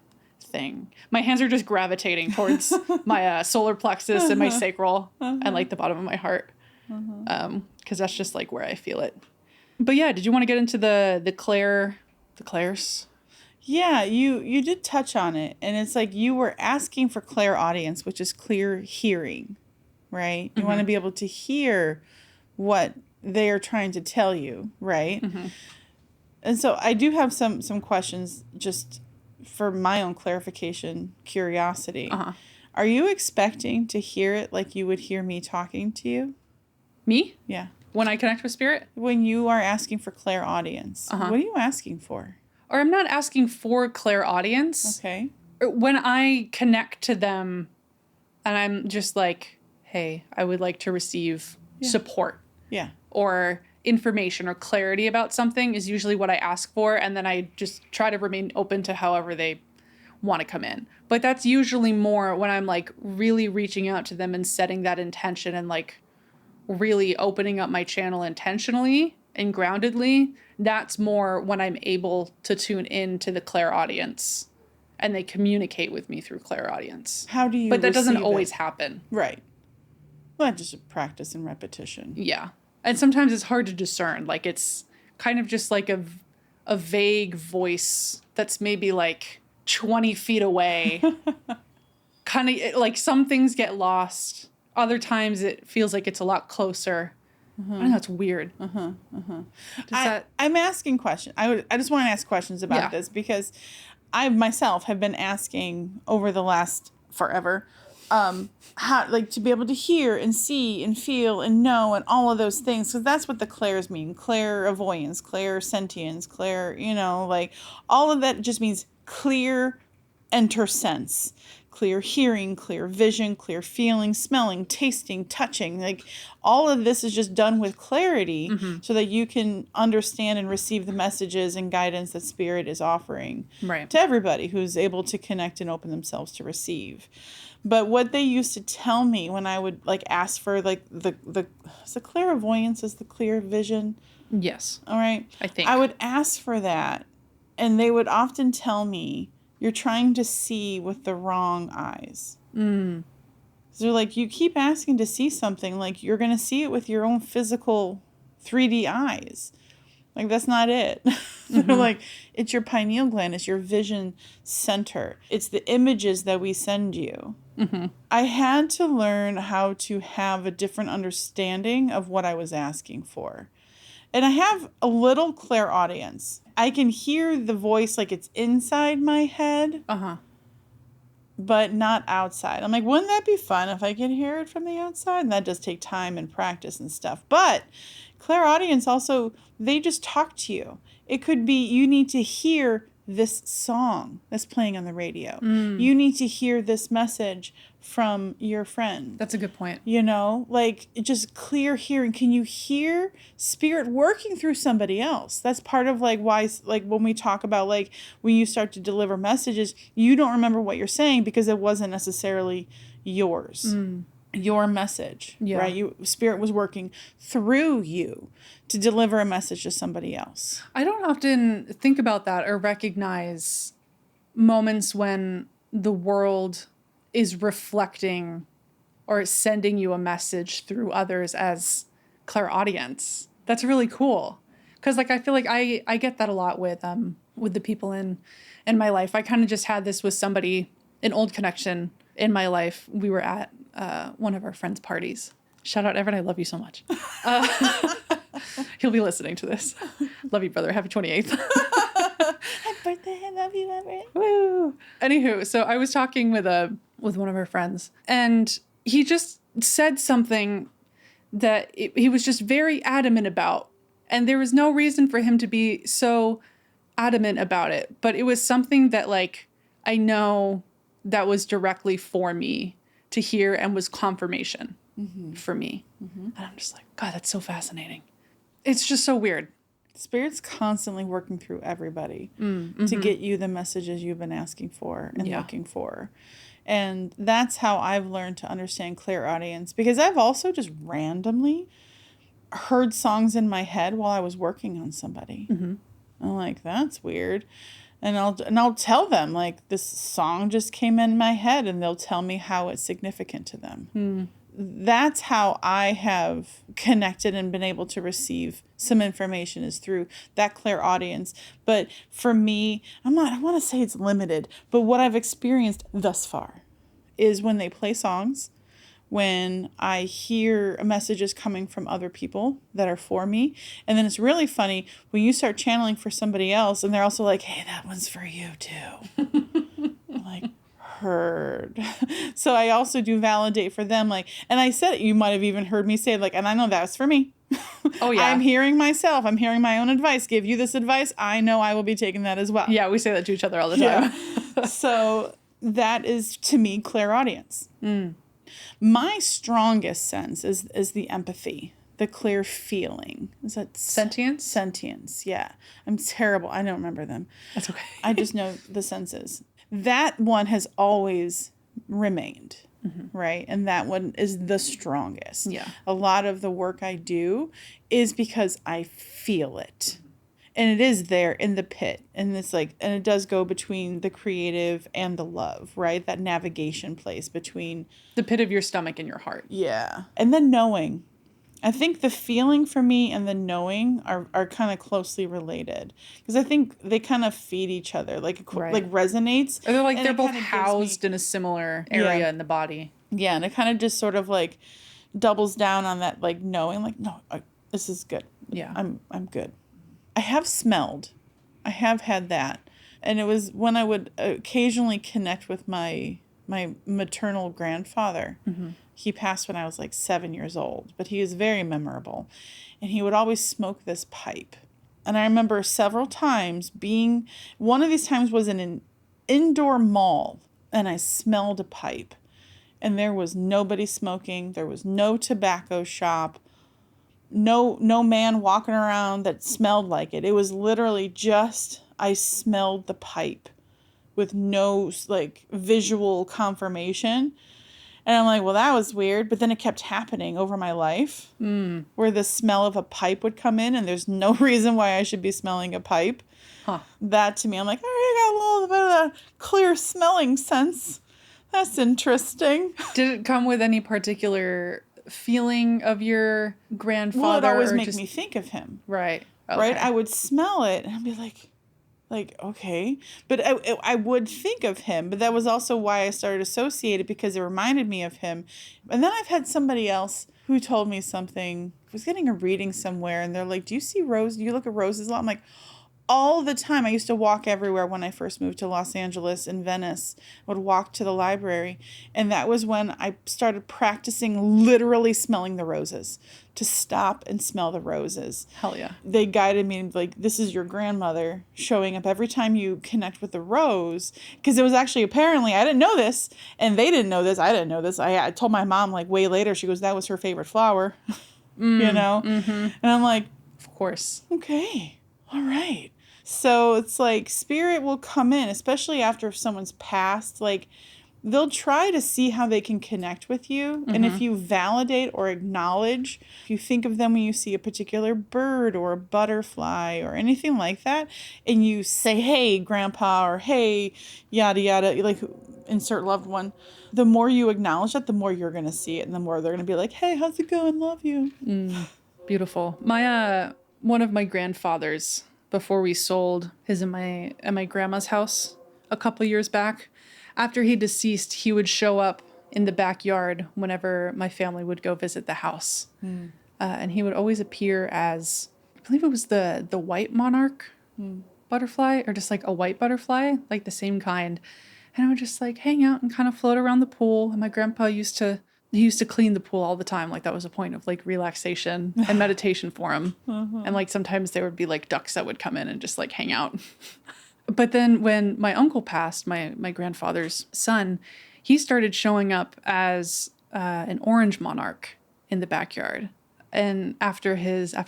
thing. My hands are just gravitating towards my solar plexus and my sacral and like the bottom of my heart. Because that's just like where I feel it. But yeah, did you want to get into the clairs? Yeah, you did touch on it, and it's like you were asking for clairaudience, which is clear hearing, right? You want to be able to hear what they are trying to tell you, right? And so I do have some questions just for my own clarification, curiosity. Are you expecting to hear it like you would hear me talking to you? Me? Yeah. When I connect with spirit? When you are asking for clairaudience, what are you asking for? Or I'm not asking for clairaudience. Okay. When I connect to them and I'm just like, hey, I would like to receive support. Yeah. Or information or clarity about something is usually what I ask for. And then I just try to remain open to however they want to come in. But that's usually more when I'm like really reaching out to them and setting that intention and like really opening up my channel intentionally and groundedly. That's more when I'm able to tune in to the clairaudience and they communicate with me through clairaudience. How do you But that doesn't receive always it? happen. Right. Well, just practice and repetition. Yeah. And sometimes it's hard to discern. Like it's kind of just like a vague voice that's maybe like 20 feet away. Kind of like some things get lost. Other times it feels like it's a lot closer. I don't know, it's weird. I'm asking questions. I just want to ask questions about this because I myself have been asking over the last forever, how like to be able to hear and see and feel and know and all of those things, because that's what the clairs mean. Clairvoyance, clairsentience, like all of that just means clear enter sense. Clear hearing, clear vision, clear feeling, smelling, tasting, touching. Like all of this is just done with clarity so that you can understand and receive the messages and guidance that Spirit is offering to everybody who's able to connect and open themselves to receive. But what they used to tell me when I would like ask for like the clairvoyance is the clear vision. Yes. All right. I think. I would ask for that, and they would often tell me, you're trying to see with the wrong eyes. So they're like, you keep asking to see something, like you're going to see it with your own physical 3D eyes. Like, that's not it. They're like, it's your pineal gland. It's your vision center. It's the images that we send you. I had to learn how to have a different understanding of what I was asking for. And I have a little clairaudience. I can hear the voice like it's inside my head, but not outside. I'm like, wouldn't that be fun if I could hear it from the outside? And that does take time and practice and stuff. But clairaudience also, they just talk to you. It could be you need to hear this song that's playing on the radio. You need to hear this message from your friend. That's a good point. Like just clear hearing. Can you hear Spirit working through somebody else? That's part of like why, like when we talk about like when you start to deliver messages, you don't remember what you're saying because it wasn't necessarily yours. Your message, right? Spirit was working through you to deliver a message to somebody else. I don't often think about that or recognize moments when the world is reflecting or sending you a message through others as clairaudience. That's really cool. Because like I feel like I get that a lot with the people in my life. I kind of just had this with somebody, an old connection in my life. We were at one of our friends' parties. Shout out, Everett. I love you so much. He'll be listening to this. Love you, brother. Happy 28th. Happy birthday. I love you, Everett. Woo. Anywho, so I was talking with one of our friends, and he just said something that he was just very adamant about. And there was no reason for him to be so adamant about it. But it was something that, like, I know that was directly for me to hear and was confirmation for me. And I'm just like, God, that's so fascinating. It's just so weird. Spirit's constantly working through everybody to get you the messages you've been asking for and looking for. And that's how I've learned to understand clairaudience, because I've also just randomly heard songs in my head while I was working on somebody. I'm like, that's weird. And I'll tell them, like, this song just came in my head, and they'll tell me how it's significant to them. That's how I have connected and been able to receive some information, is through that clairaudience. But for me, I want to say it's limited, but what I've experienced thus far is when they play songs, when I hear messages coming from other people that are for me. And then it's really funny when you start channeling for somebody else and they're also like, hey, that one's for you too. I'm like, heard. So I also do validate for them. Like, and I said, you might have even heard me say, like, and I know that's for me. Oh, yeah. I'm hearing myself. I'm hearing my own advice. Give you this advice. I know I will be taking that as well. Yeah, we say that to each other all the time. Yeah. So that is, to me, clairaudience. My strongest sense is the empathy, the clear feeling. Is that Sentience? Sentience, yeah. I'm terrible. I don't remember them. That's okay. I just know the senses. That one has always remained, right? And that one is the strongest. Yeah. A lot of the work I do is because I feel it. And it is there in the pit. And it's like, and it does go between the creative and the love, right? That navigation place between The pit of your stomach and your heart. yeah. And then knowing. I think the feeling for me and the knowing are kind of closely related. Because I think they kind of feed each other. Like like resonates. Or they're like, and they're it both kinda gives housed in a similar area in the body. Yeah, and it kind of just sort of like doubles down on that, like knowing, like, no, this is good. Yeah. I'm good. I have smelled. I have had that. And it was when I would occasionally connect with my maternal grandfather. He passed when I was like 7 years old, but he was very memorable. And he would always smoke this pipe. And I remember several times one of these times was in an indoor mall, and I smelled a pipe. And there was nobody smoking. There was no tobacco shop. No man walking around that smelled like it. It was literally just, I smelled the pipe with no like visual confirmation. And I'm like, well, that was weird. But then it kept happening over my life where the smell of a pipe would come in and there's no reason why I should be smelling a pipe. That to me, I'm like, all right, I got a little bit of a clear smelling sense. That's interesting. Did it come with any particular feeling of your grandfather? Well, it always makes me think of him. Right. Okay. Right? I would smell it and I'd be like, okay. But I would think of him. But that was also why I started associated, because it reminded me of him. And then I've had somebody else who told me something. I was getting a reading somewhere and they're like, do you see roses? Do you look at roses a lot? I'm like, all the time. I used to walk everywhere when I first moved to Los Angeles and Venice. I would walk to the library. And that was when I started practicing literally smelling the roses, to stop and smell the roses. Hell yeah. They guided me like, this is your grandmother showing up every time you connect with the rose. Because it was actually, apparently, I didn't know this, and they didn't know this. I didn't know this. I told my mom like way later. She goes, that was her favorite flower. You know? And I'm like, of course. Okay. All right. So it's like spirit will come in, especially after someone's passed. Like, they'll try to see how they can connect with you. And if you validate or acknowledge, if you think of them when you see a particular bird or a butterfly or anything like that, and you say, hey, grandpa, or hey, yada, yada, like insert loved one, the more you acknowledge that, the more you're going to see it. And the more they're going to be like, hey, how's it going? Love you. Beautiful. My, one of my grandfathers, before we sold his at my grandma's house a couple years back, after he deceased, he would show up in the backyard whenever my family would go visit the house. And he would always appear as, I believe it was the white monarch butterfly, or just like a white butterfly, like the same kind. And I would just like hang out and kind of float around the pool. And my grandpa used to clean the pool all the time. Like that was a point of like relaxation and meditation for him. And like sometimes there would be like ducks that would come in and just like hang out. But then when my uncle passed, my grandfather's son, he started showing up as an orange monarch in the backyard. And after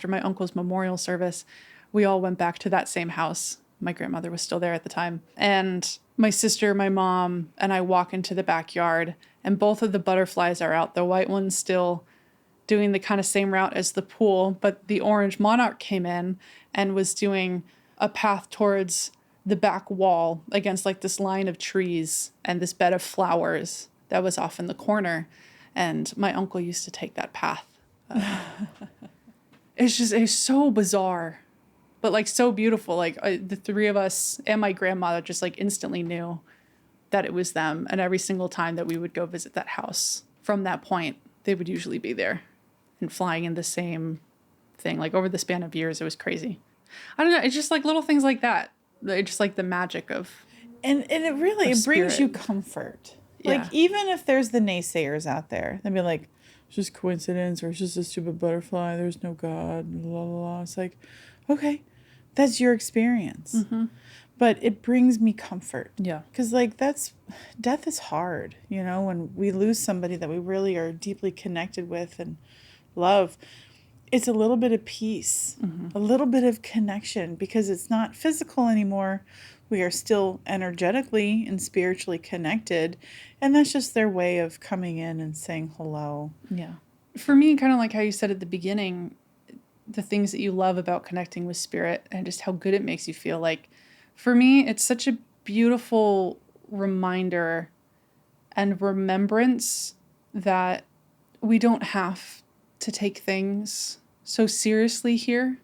my uncle's memorial service, we all went back to that same house. My grandmother was still there at the time. And my sister, my mom, and I walk into the backyard, and both of the butterflies are out. The white one's still doing the kind of same route as the pool, but the orange monarch came in and was doing a path towards the back wall against like this line of trees and this bed of flowers that was off in the corner. And my uncle used to take that path. It's so bizarre, but like so beautiful. Like the three of us and my grandmother just like instantly knew that it was them. And every single time that we would go visit that house from that point, they would usually be there and flying in the same thing. Like over the span of years, it was crazy. I don't know. It's just like little things like that. It's just like the magic of And it really, it brings spirit. you comfort. Like, Yeah. even if there's the naysayers out there, they'd be like, it's just coincidence, or it's just a stupid butterfly, there's no God, blah, blah, blah. It's like, okay, that's your experience. Mm-hmm. But it brings me comfort. Yeah. Because, like, death is hard, you know, when we lose somebody that we really are deeply connected with and love. It's a little bit of peace, a little bit of connection, because it's not physical anymore. We are still energetically and spiritually connected. And that's just their way of coming in and saying hello. Yeah. For me, kind of like how you said at the beginning, the things that you love about connecting with spirit and just how good it makes you feel. Like, for me, it's such a beautiful reminder and remembrance that we don't have to take things so seriously here.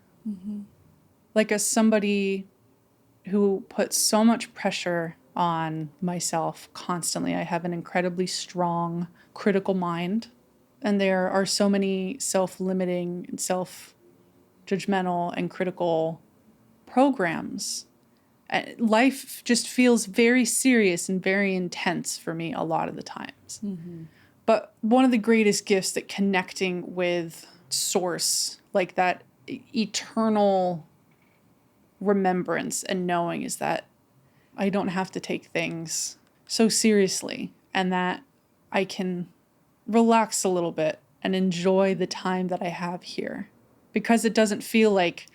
Like, as somebody who puts so much pressure on myself constantly, I have an incredibly strong critical mind, and there are so many self-limiting and self-judgmental and critical programs. Life just feels very serious and very intense for me a lot of the times. But one of the greatest gifts that connecting with source, like that eternal remembrance and knowing, is that I don't have to take things so seriously, and that I can relax a little bit and enjoy the time that I have here, because it doesn't feel like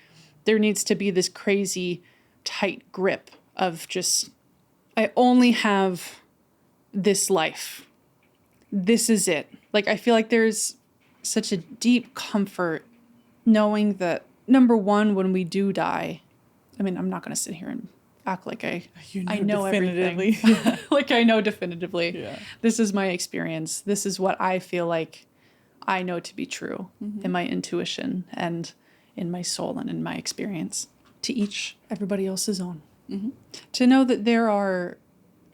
there needs to be this crazy tight grip of just, I only have this life. This is it. Like, I feel like there's such a deep comfort knowing that, number one, when we do die, I mean, I'm not going to sit here and act like I know definitively. everything. Like, I know definitively. Yeah. This is my experience. This is what I feel like I know to be true in my intuition and in my soul and in my experience. To each, everybody else's own. To know that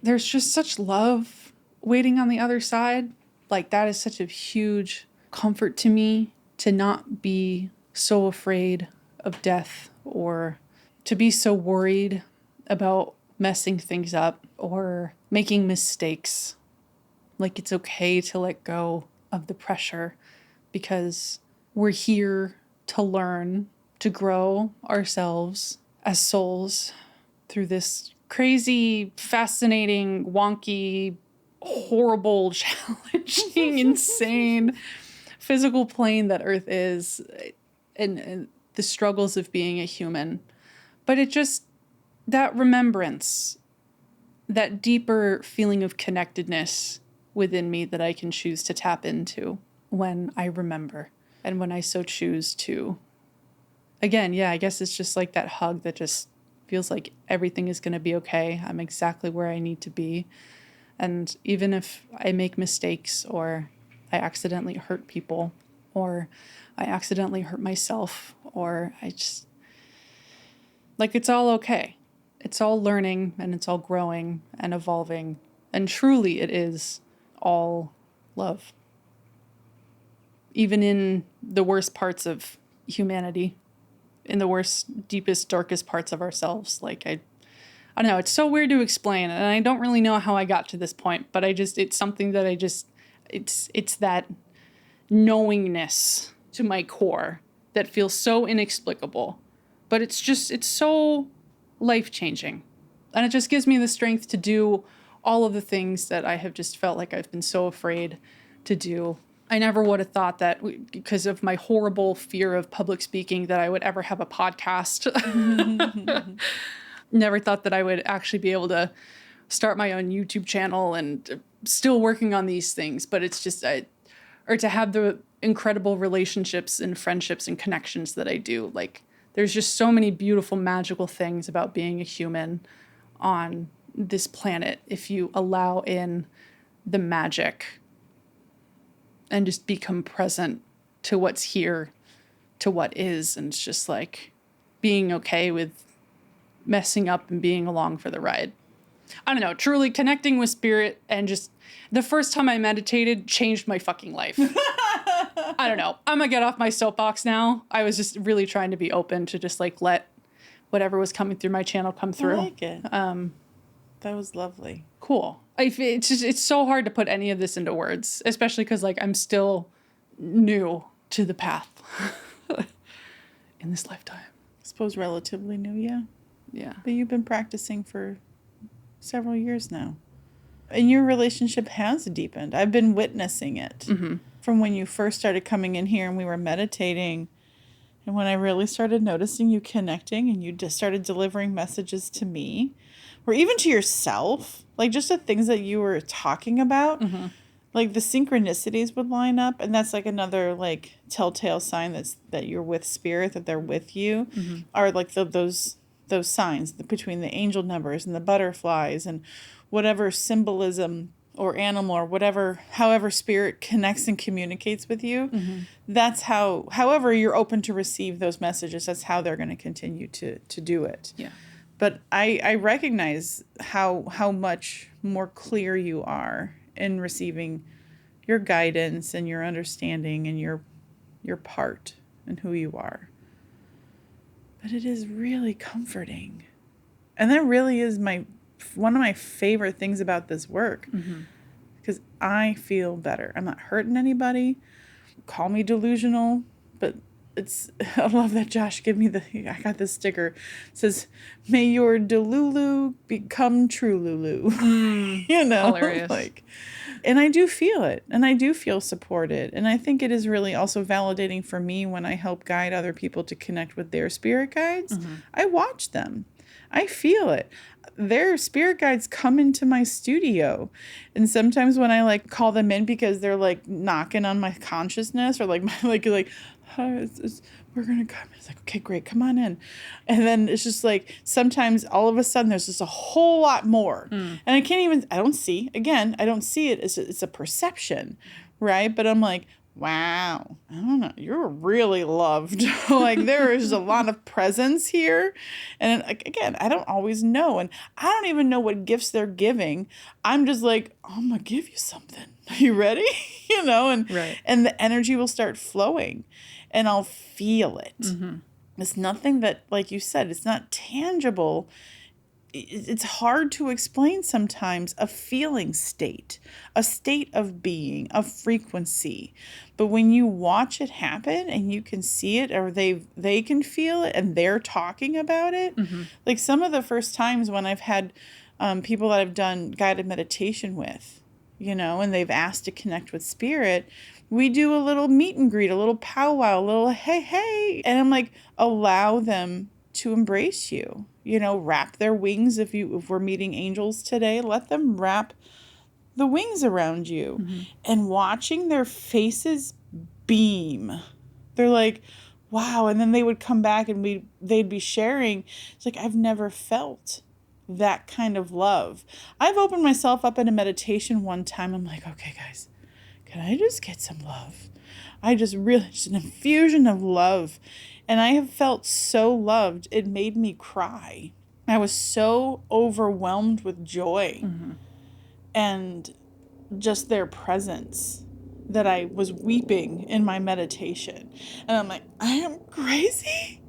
there's just such love waiting on the other side. Like, that is such a huge comfort to me, to not be so afraid of death, or to be so worried about messing things up or making mistakes. Like, it's okay to let go of the pressure, because we're here to learn, to grow ourselves as souls through this crazy, fascinating, wonky, horrible, challenging, insane physical plane that Earth is, and the struggles of being a human. But it just, that remembrance, that deeper feeling of connectedness within me that I can choose to tap into when I remember, and when I so choose to. Again, yeah, I guess it's just like that hug that just feels like everything is going to be okay. I'm exactly where I need to be. And even if I make mistakes, or I accidentally hurt people, or I accidentally hurt myself, or I just, like, it's all okay. It's all learning, and it's all growing and evolving. And truly, it is all love. Even in the worst parts of humanity, in the worst, deepest, darkest parts of ourselves. Like, I don't know, it's so weird to explain, and I don't really know how I got to this point, but it's something that it's that knowingness to my core that feels so inexplicable, but it's so life-changing. And it just gives me the strength to do all of the things that I have just felt like I've been so afraid to do. I never would have thought that because of my horrible fear of public speaking that I would ever have a podcast. Never thought that I would actually be able to start my own YouTube channel, and still working on these things. But it's just, or to have the incredible relationships and friendships and connections that I do. Like, there's just so many beautiful, magical things about being a human on this planet if you allow in the magic and just become present to what's here, to what is. And it's just like being okay with messing up and being along for the ride. I don't know, truly connecting with spirit, and just the first time I meditated changed my fucking life. I don't know. I'm gonna get off my soapbox now. I was just really trying to be open to just like let whatever was coming through my channel come through. I like it. That was lovely. Cool. It's so hard to put any of this into words, especially because like I'm still new to the path in this lifetime. I suppose relatively new, yeah. Yeah. But you've been practicing for several years now. And your relationship has deepened. I've been witnessing it from when you first started coming in here and we were meditating. And when I really started noticing you connecting and you just started delivering messages to me, or even to yourself, like just the things that you were talking about, like the synchronicities would line up. And that's like another like telltale sign that you're with spirit, that they're with you, are like those signs between the angel numbers and the butterflies and whatever symbolism or animal or whatever, however spirit connects and communicates with you. That's however you're open to receive those messages, that's how they're going to continue to do it. Yeah. But I recognize how much more clear you are in receiving your guidance and your understanding and your part and who you are. But it is really comforting. And that really is one of my favorite things about this work. Because I feel better. I'm not hurting anybody. Call me delusional, but I love that Josh gave me I got this sticker. It says, may your delulu become true Lulu. You know? Hilarious. And I do feel it. And I do feel supported. And I think it is really also validating for me when I help guide other people to connect with their spirit guides. I watch them. I feel it. Their spirit guides come into my studio. And sometimes when I like call them in because they're like knocking on my consciousness or like hi, we're going to come. It's like, okay, great. Come on in. And then it's just like, sometimes all of a sudden there's just a whole lot more. And I don't see it. It's a perception, right? But I'm like, wow, I don't know, you're really loved. Like there is a lot of presence here. And again, I don't always know. And I don't even know what gifts they're giving. I'm just like, I'm going to give you something. Are you ready? And the energy will start flowing and I'll feel it. It's nothing that, like you said, it's not tangible. It's hard to explain sometimes a feeling state, a state of being, a frequency. But when you watch it happen and you can see it, or they can feel it and they're talking about it, like some of the first times when I've had people that I've done guided meditation with, and they've asked to connect with spirit, we do a little meet and greet, a little powwow, a little hey, and I'm like, allow them to embrace you. Wrap their wings. If we're meeting angels today, let them wrap the wings around you. And watching their faces beam. They're like, wow. And then they would come back and they'd be sharing. It's like, I've never felt that kind of love. I've opened myself up in a meditation one time. I'm like, okay, guys, can I just get some love? Just an infusion of love. And I have felt so loved, it made me cry. I was so overwhelmed with joy and just their presence that I was weeping in my meditation. And I'm like, I am crazy?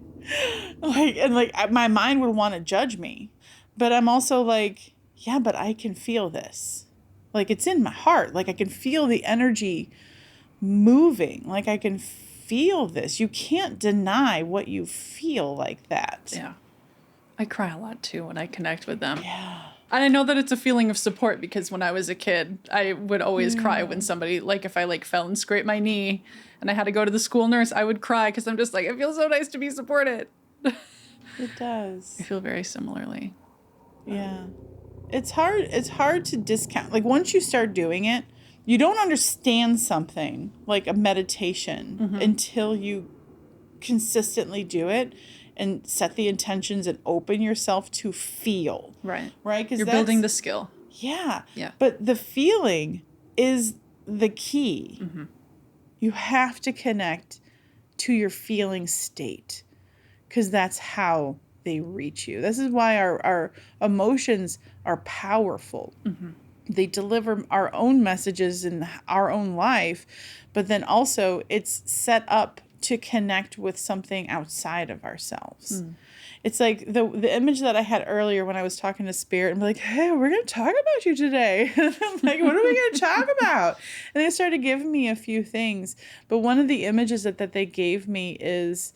My mind would want to judge me. But I'm also like, yeah, but I can feel this. Like, it's in my heart. Like, I can feel the energy moving. Like, I can feel this. You can't deny what you feel like that. Yeah. I cry a lot too when I connect with them. Yeah. I know that it's a feeling of support because when I was a kid, I would always cry when somebody, like if I like fell and scraped my knee and I had to go to the school nurse, I would cry because I'm just like, it feels so nice to be supported. It does. I feel very similarly. Yeah. It's hard to discount. Like once you start doing it, you don't understand something like a meditation until you consistently do it and set the intentions and open yourself to feel. Right. Right? Because you're building the skill. Yeah. Yeah. But the feeling is the key. You have to connect to your feeling state because that's how they reach you. This is why our emotions are powerful. They deliver our own messages in our own life, but then also it's set up to connect with something outside of ourselves. It's like the image that I had earlier when I was talking to Spirit and be like, hey, we're going to talk about you today. I'm like, what are we going to talk about? And they started giving me a few things. But one of the images that they gave me is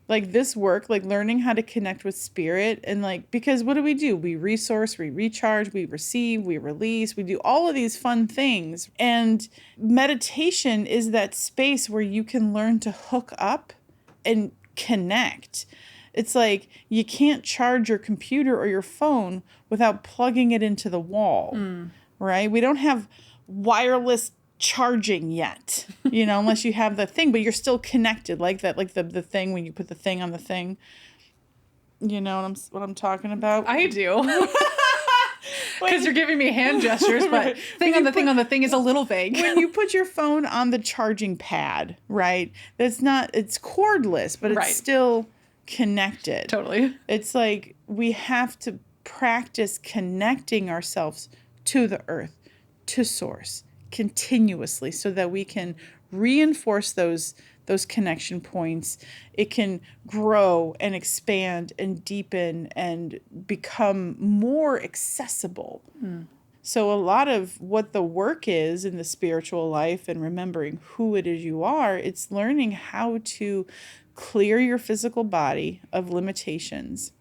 like this work, like learning how to connect with Spirit. And like, because what do? We resource, we recharge, we receive, we release, we do all of these fun things. And meditation is that space where you can learn to hook up and connect. It's like you can't charge your computer or your phone without plugging it into the wall, right? We don't have wireless charging yet, unless you have the thing, but you're still connected like that, like the thing when you put the thing on the thing. You know what I'm talking about? I do. Because you're giving me hand gestures, but Right. thing on the thing is a little vague. When you put your phone on the charging pad, right? It's cordless, but it's Right. still connected. Totally. It's like we have to practice connecting ourselves to the earth, to source, continuously so that we can reinforce those connection points. It can grow and expand and deepen and become more accessible. So a lot of what the work is in the spiritual life and remembering who it is you are, it's learning how to clear your physical body of limitations.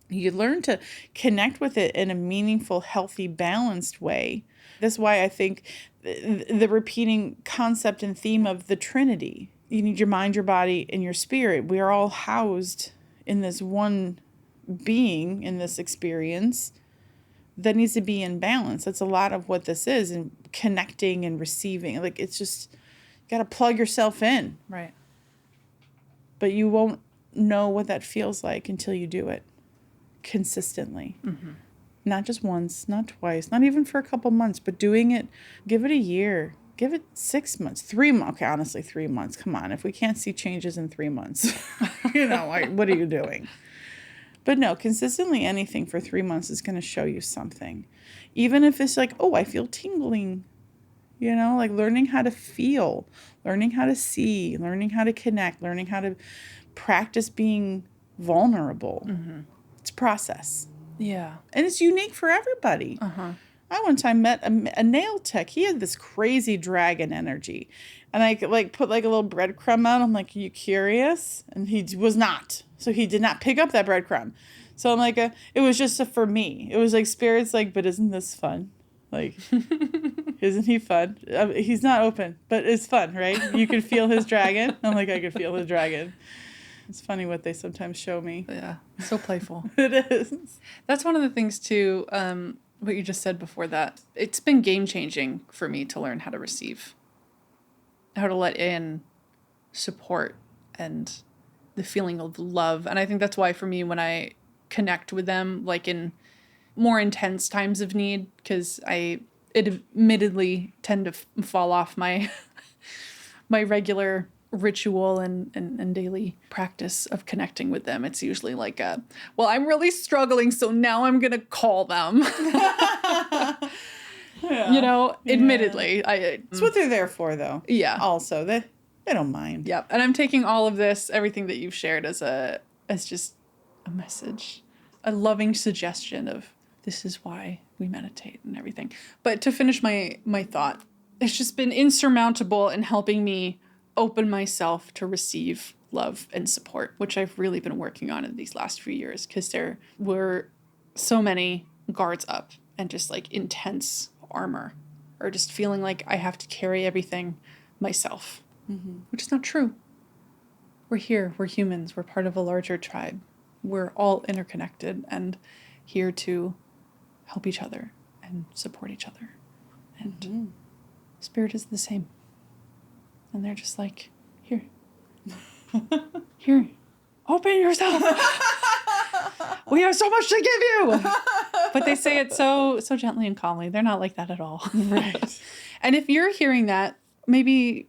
You learn to connect with it in a meaningful, healthy, balanced way. That's why I think the repeating concept and theme of the Trinity. You need your mind, your body, and your spirit. We are all housed in this one being, in this experience that needs to be in balance. That's a lot of what this is, and connecting and receiving. Like, it's just, you got to plug yourself in. Right. But you won't know what that feels like until you do it consistently. Not just once, not twice, not even for a couple months, but doing it, give it a year, give it 6 months, 3 months. Okay, honestly, 3 months. Come on. If we can't see changes in 3 months, what are you doing? But no, consistently anything for 3 months is going to show you something. Even if it's like, oh, I feel tingling, like learning how to feel, learning how to see, learning how to connect, learning how to practice being vulnerable. It's a process. Yeah. And it's unique for everybody. I one time met a nail tech. He had this crazy dragon energy. And I like put like a little breadcrumb out. I'm like, are you curious? And he was not. So he did not pick up that breadcrumb. So I'm like, it was just for me. It was like Spirit's like, but isn't this fun? Like, isn't he fun? He's not open, but it's fun, right? You can feel his dragon. I'm like, I could feel his dragon. It's funny what they sometimes show me. Yeah. So playful. It is. That's one of the things too, what you just said before that. It's been game changing for me to learn how to receive, how to let in support and the feeling of love. And I think that's why for me, when I connect with them, like in more intense times of need, because I admittedly tend to fall off my my regular ritual and daily practice of connecting with them. It's usually like I'm really struggling, so now I'm gonna call them. Admittedly, It's what they're there for, though. Yeah. Also, they don't mind. Yeah. And I'm taking all of this, everything that you've shared, as just a message, a loving suggestion of this is why we meditate and everything. But to finish my thought, it's just been insurmountable in helping me open myself to receive love and support, which I've really been working on in these last few years, because there were so many guards up and just like intense armor, or just feeling like I have to carry everything myself, which is not true. We're here, we're humans, we're part of a larger tribe. We're all interconnected and here to help each other and support each other. And spirit is the same. And they're just like, here, here, open yourself. We have so much to give you. But they say it so gently and calmly. They're not like that at all. Right. And if you're hearing that, maybe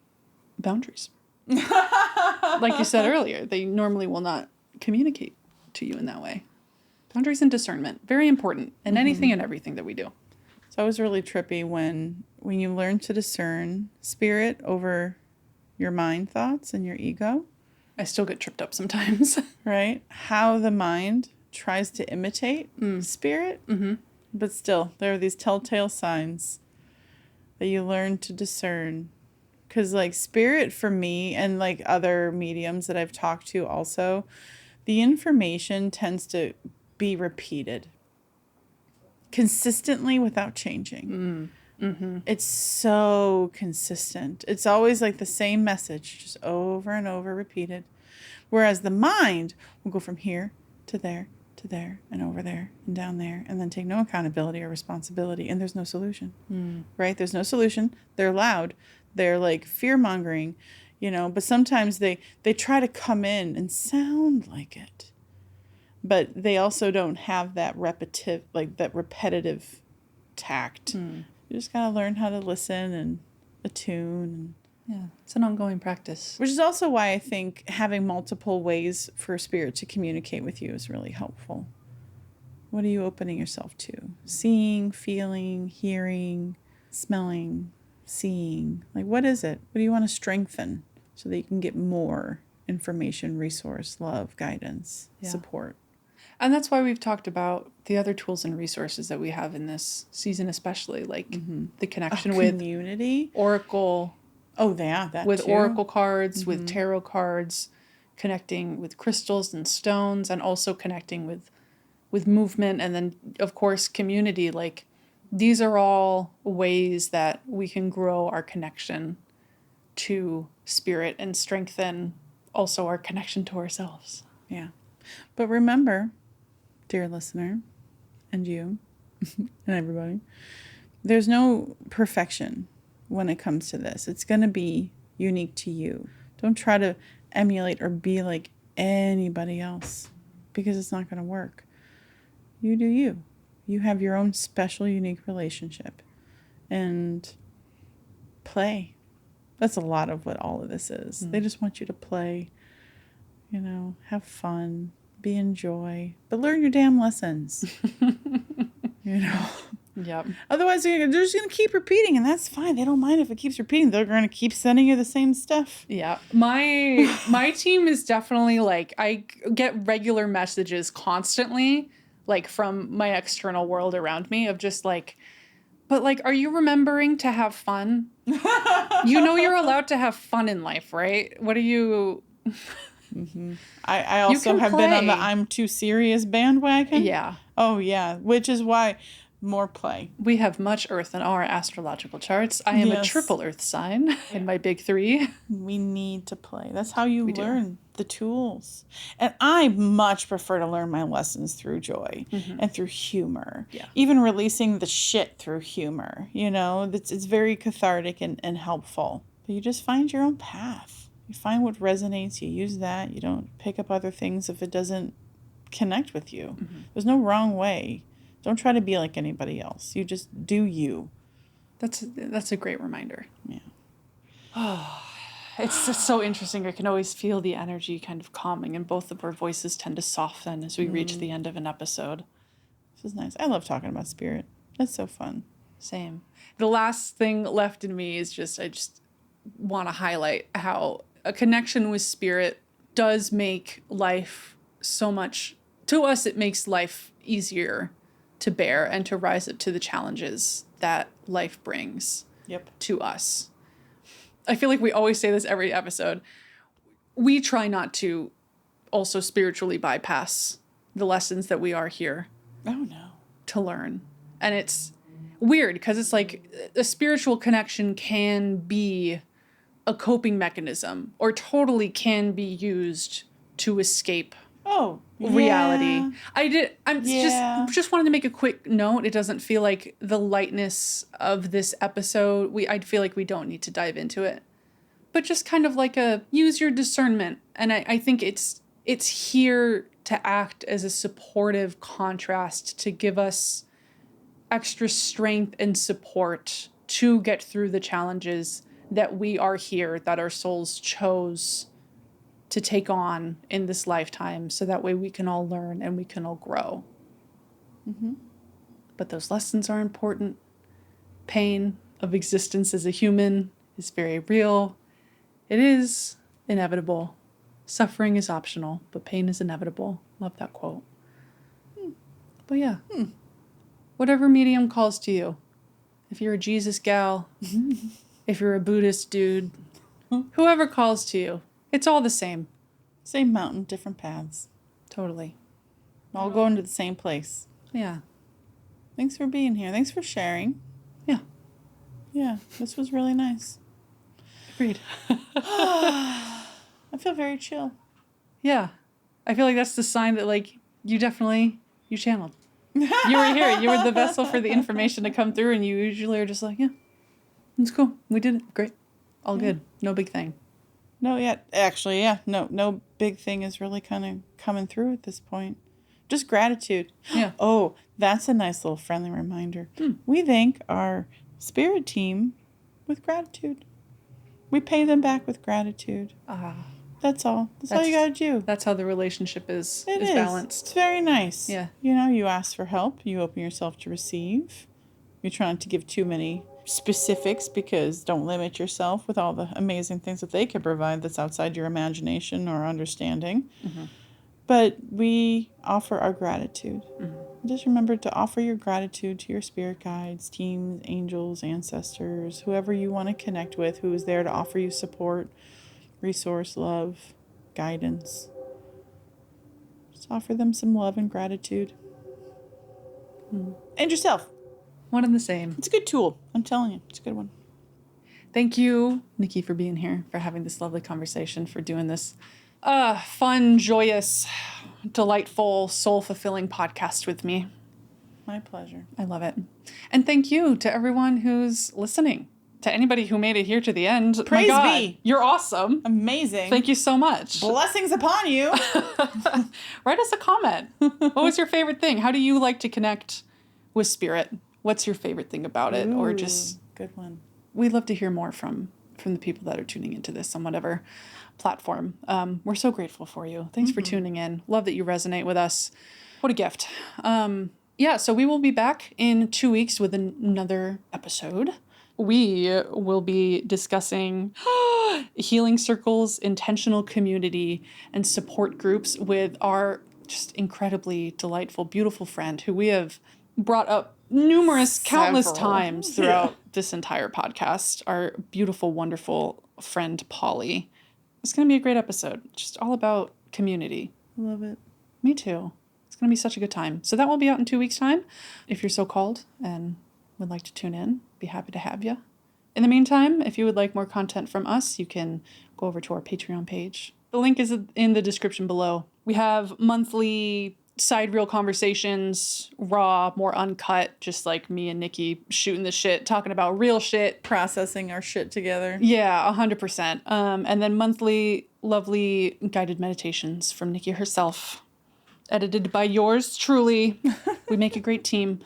boundaries. Like you said earlier, they normally will not communicate to you in that way. Boundaries and discernment, very important in anything and everything that we do. So it was really trippy when you learn to discern spirit over your mind thoughts and your ego, I still get tripped up sometimes. right? How the mind tries to imitate spirit, but still, there are these telltale signs that you learn to discern. Because, like, spirit for me and, like, other mediums that I've talked to also, the information tends to be repeated consistently without changing. It's so consistent. It's always like the same message, just over and over repeated. Whereas the mind will go from here to there, and over there, and down there, and then take no accountability or responsibility, and there's no solution, right? There's no solution. They're loud. They're like fear-mongering, but sometimes they try to come in and sound like it. But they also don't have that repetitive tact. You just got to learn how to listen and attune. Yeah, it's an ongoing practice. Which is also why I think having multiple ways for spirit to communicate with you is really helpful. What are you opening yourself to? Seeing, feeling, hearing, smelling, seeing. Like, what is it? What do you want to strengthen so that you can get more information, resource, love, guidance, support? And that's why we've talked about the other tools and resources that we have in this season, especially like the connection with community, Oracle. Oh, yeah, that with too. Oracle cards, with tarot cards, connecting with crystals and stones, and also connecting with movement, and then of course community. Like, these are all ways that we can grow our connection to spirit and strengthen also our connection to ourselves. Yeah. But remember, dear listener, and you, and everybody, there's no perfection when it comes to this. It's going to be unique to you. Don't try to emulate or be like anybody else, because it's not going to work. You do you. You have your own special, unique relationship. And play. That's a lot of what all of this is. They just want you to play, have fun, be in joy, but learn your damn lessons. Yep. Otherwise, they're just going to keep repeating, and that's fine. They don't mind if it keeps repeating. They're going to keep sending you the same stuff. Yeah. My team is definitely like, I get regular messages constantly, like from my external world around me, of just like, but like, are you remembering to have fun? You're allowed to have fun in life, right? What are you... I also have been on the I'm too serious bandwagon. Yeah. Oh, yeah. Which is why more play. We have much earth in our astrological charts. I am a triple earth sign in my big 3. We need to play. That's how you learn the tools. And I much prefer to learn my lessons through joy and through humor. Yeah. Even releasing the shit through humor. It's very cathartic and helpful. But you just find your own path. You find what resonates. You use that. You don't pick up other things if it doesn't connect with you. There's no wrong way. Don't try to be like anybody else. You just do you. That's a great reminder. Yeah. Oh, it's just so interesting. I can always feel the energy kind of calming, and both of our voices tend to soften as we reach the end of an episode. This is nice. I love talking about spirit. That's so fun. Same. The last thing left in me is I just want to highlight how a connection with spirit does make life so much, to us, it makes life easier to bear and to rise up to the challenges that life brings to us. I feel like we always say this every episode. We try not to also spiritually bypass the lessons that we are here. Oh, no. to learn. And it's weird because it's like a spiritual connection can be a coping mechanism or totally can be used to escape reality. I'm just wanted to make a quick note. It doesn't feel like the lightness of this episode. I feel like we don't need to dive into it, but just kind of like a use your discernment. And I think it's here to act as a supportive contrast to give us extra strength and support to get through the challenges that we are here, that our souls chose to take on in this lifetime, so that way we can all learn and we can all grow. Mm-hmm. But those lessons are important. Pain of existence as a human is very real. It is inevitable. Suffering is optional, but pain is inevitable. Love that quote. But yeah, whatever medium calls to you. If you're a Jesus gal, if you're a Buddhist dude, whoever calls to you, it's all the same. Same mountain, different paths. Totally. All going to the same place. Yeah. Thanks for being here. Thanks for sharing. Yeah. Yeah, this was really nice. Agreed. I feel very chill. Yeah. I feel like that's the sign that, like, you channeled. You were here. You were the vessel for the information to come through, and you usually are just like, yeah, it's cool. We did it. Great. All good. No big thing. No, yeah. Actually, yeah. No big thing is really kind of coming through at this point. Just gratitude. Yeah. Oh, that's a nice little friendly reminder. We thank our spirit team with gratitude. We pay them back with gratitude. That's all. That's all you got to do. That's how the relationship is balanced. It's very nice. Yeah. You know, you ask for help. You open yourself to receive. You're trying not to give too many specifics, because don't limit yourself with all the amazing things that they can provide that's outside your imagination or understanding. Mm-hmm. But we offer our gratitude. Mm-hmm. Just remember to offer your gratitude to your spirit guides, teams, angels, ancestors, whoever you want to connect with, who is there to offer you support, resource, love, guidance. Just offer them some love and gratitude. And yourself. One and the same. It's a good tool. I'm telling you. It's a good one. Thank you, Nikki, for being here, for having this lovely conversation, for doing this fun, joyous, delightful, soul-fulfilling podcast with me. My pleasure. I love it. And thank you to everyone who's listening. To anybody who made it here to the end. Praise my God, be. You're awesome. Amazing. Thank you so much. Blessings upon you. Write us a comment. What was your favorite thing? How do you like to connect with spirit? What's your favorite thing about it? Or just... Good one. We'd love to hear more from the people that are tuning into this on whatever platform. We're so grateful for you. Thanks for tuning in. Love that you resonate with us. What a gift. So we will be back in 2 weeks with another episode. We will be discussing healing circles, intentional community, and support groups with our just incredibly delightful, beautiful friend who we have brought up countless times throughout this entire podcast, our beautiful, wonderful friend, Polly. It's going to be a great episode. Just all about community. Love it. Me too. It's going to be such a good time. So that will be out in 2 weeks' time. If you're so called and would like to tune in, be happy to have you. In the meantime, if you would like more content from us, you can go over to our Patreon page. The link is in the description below. We have monthly side reel conversations, raw, more uncut, just like me and Nikki shooting the shit, talking about real shit. Processing our shit together. Yeah, 100%. And then monthly lovely guided meditations from Nikki herself, edited by yours truly. We make a great team.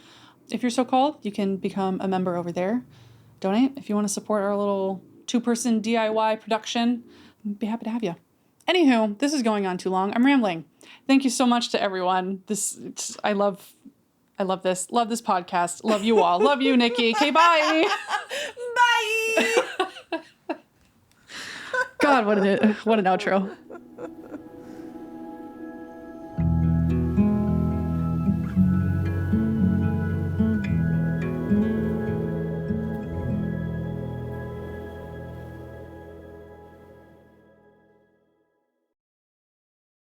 If you're so called, you can become a member over there. Donate if you want to support our little 2-person DIY production. I'd be happy to have you. Anywho, this is going on too long. I'm rambling. Thank you so much to everyone. I love this. Love this podcast. Love you all. Love you, Nikki. Okay, bye. Bye. God, what an outro.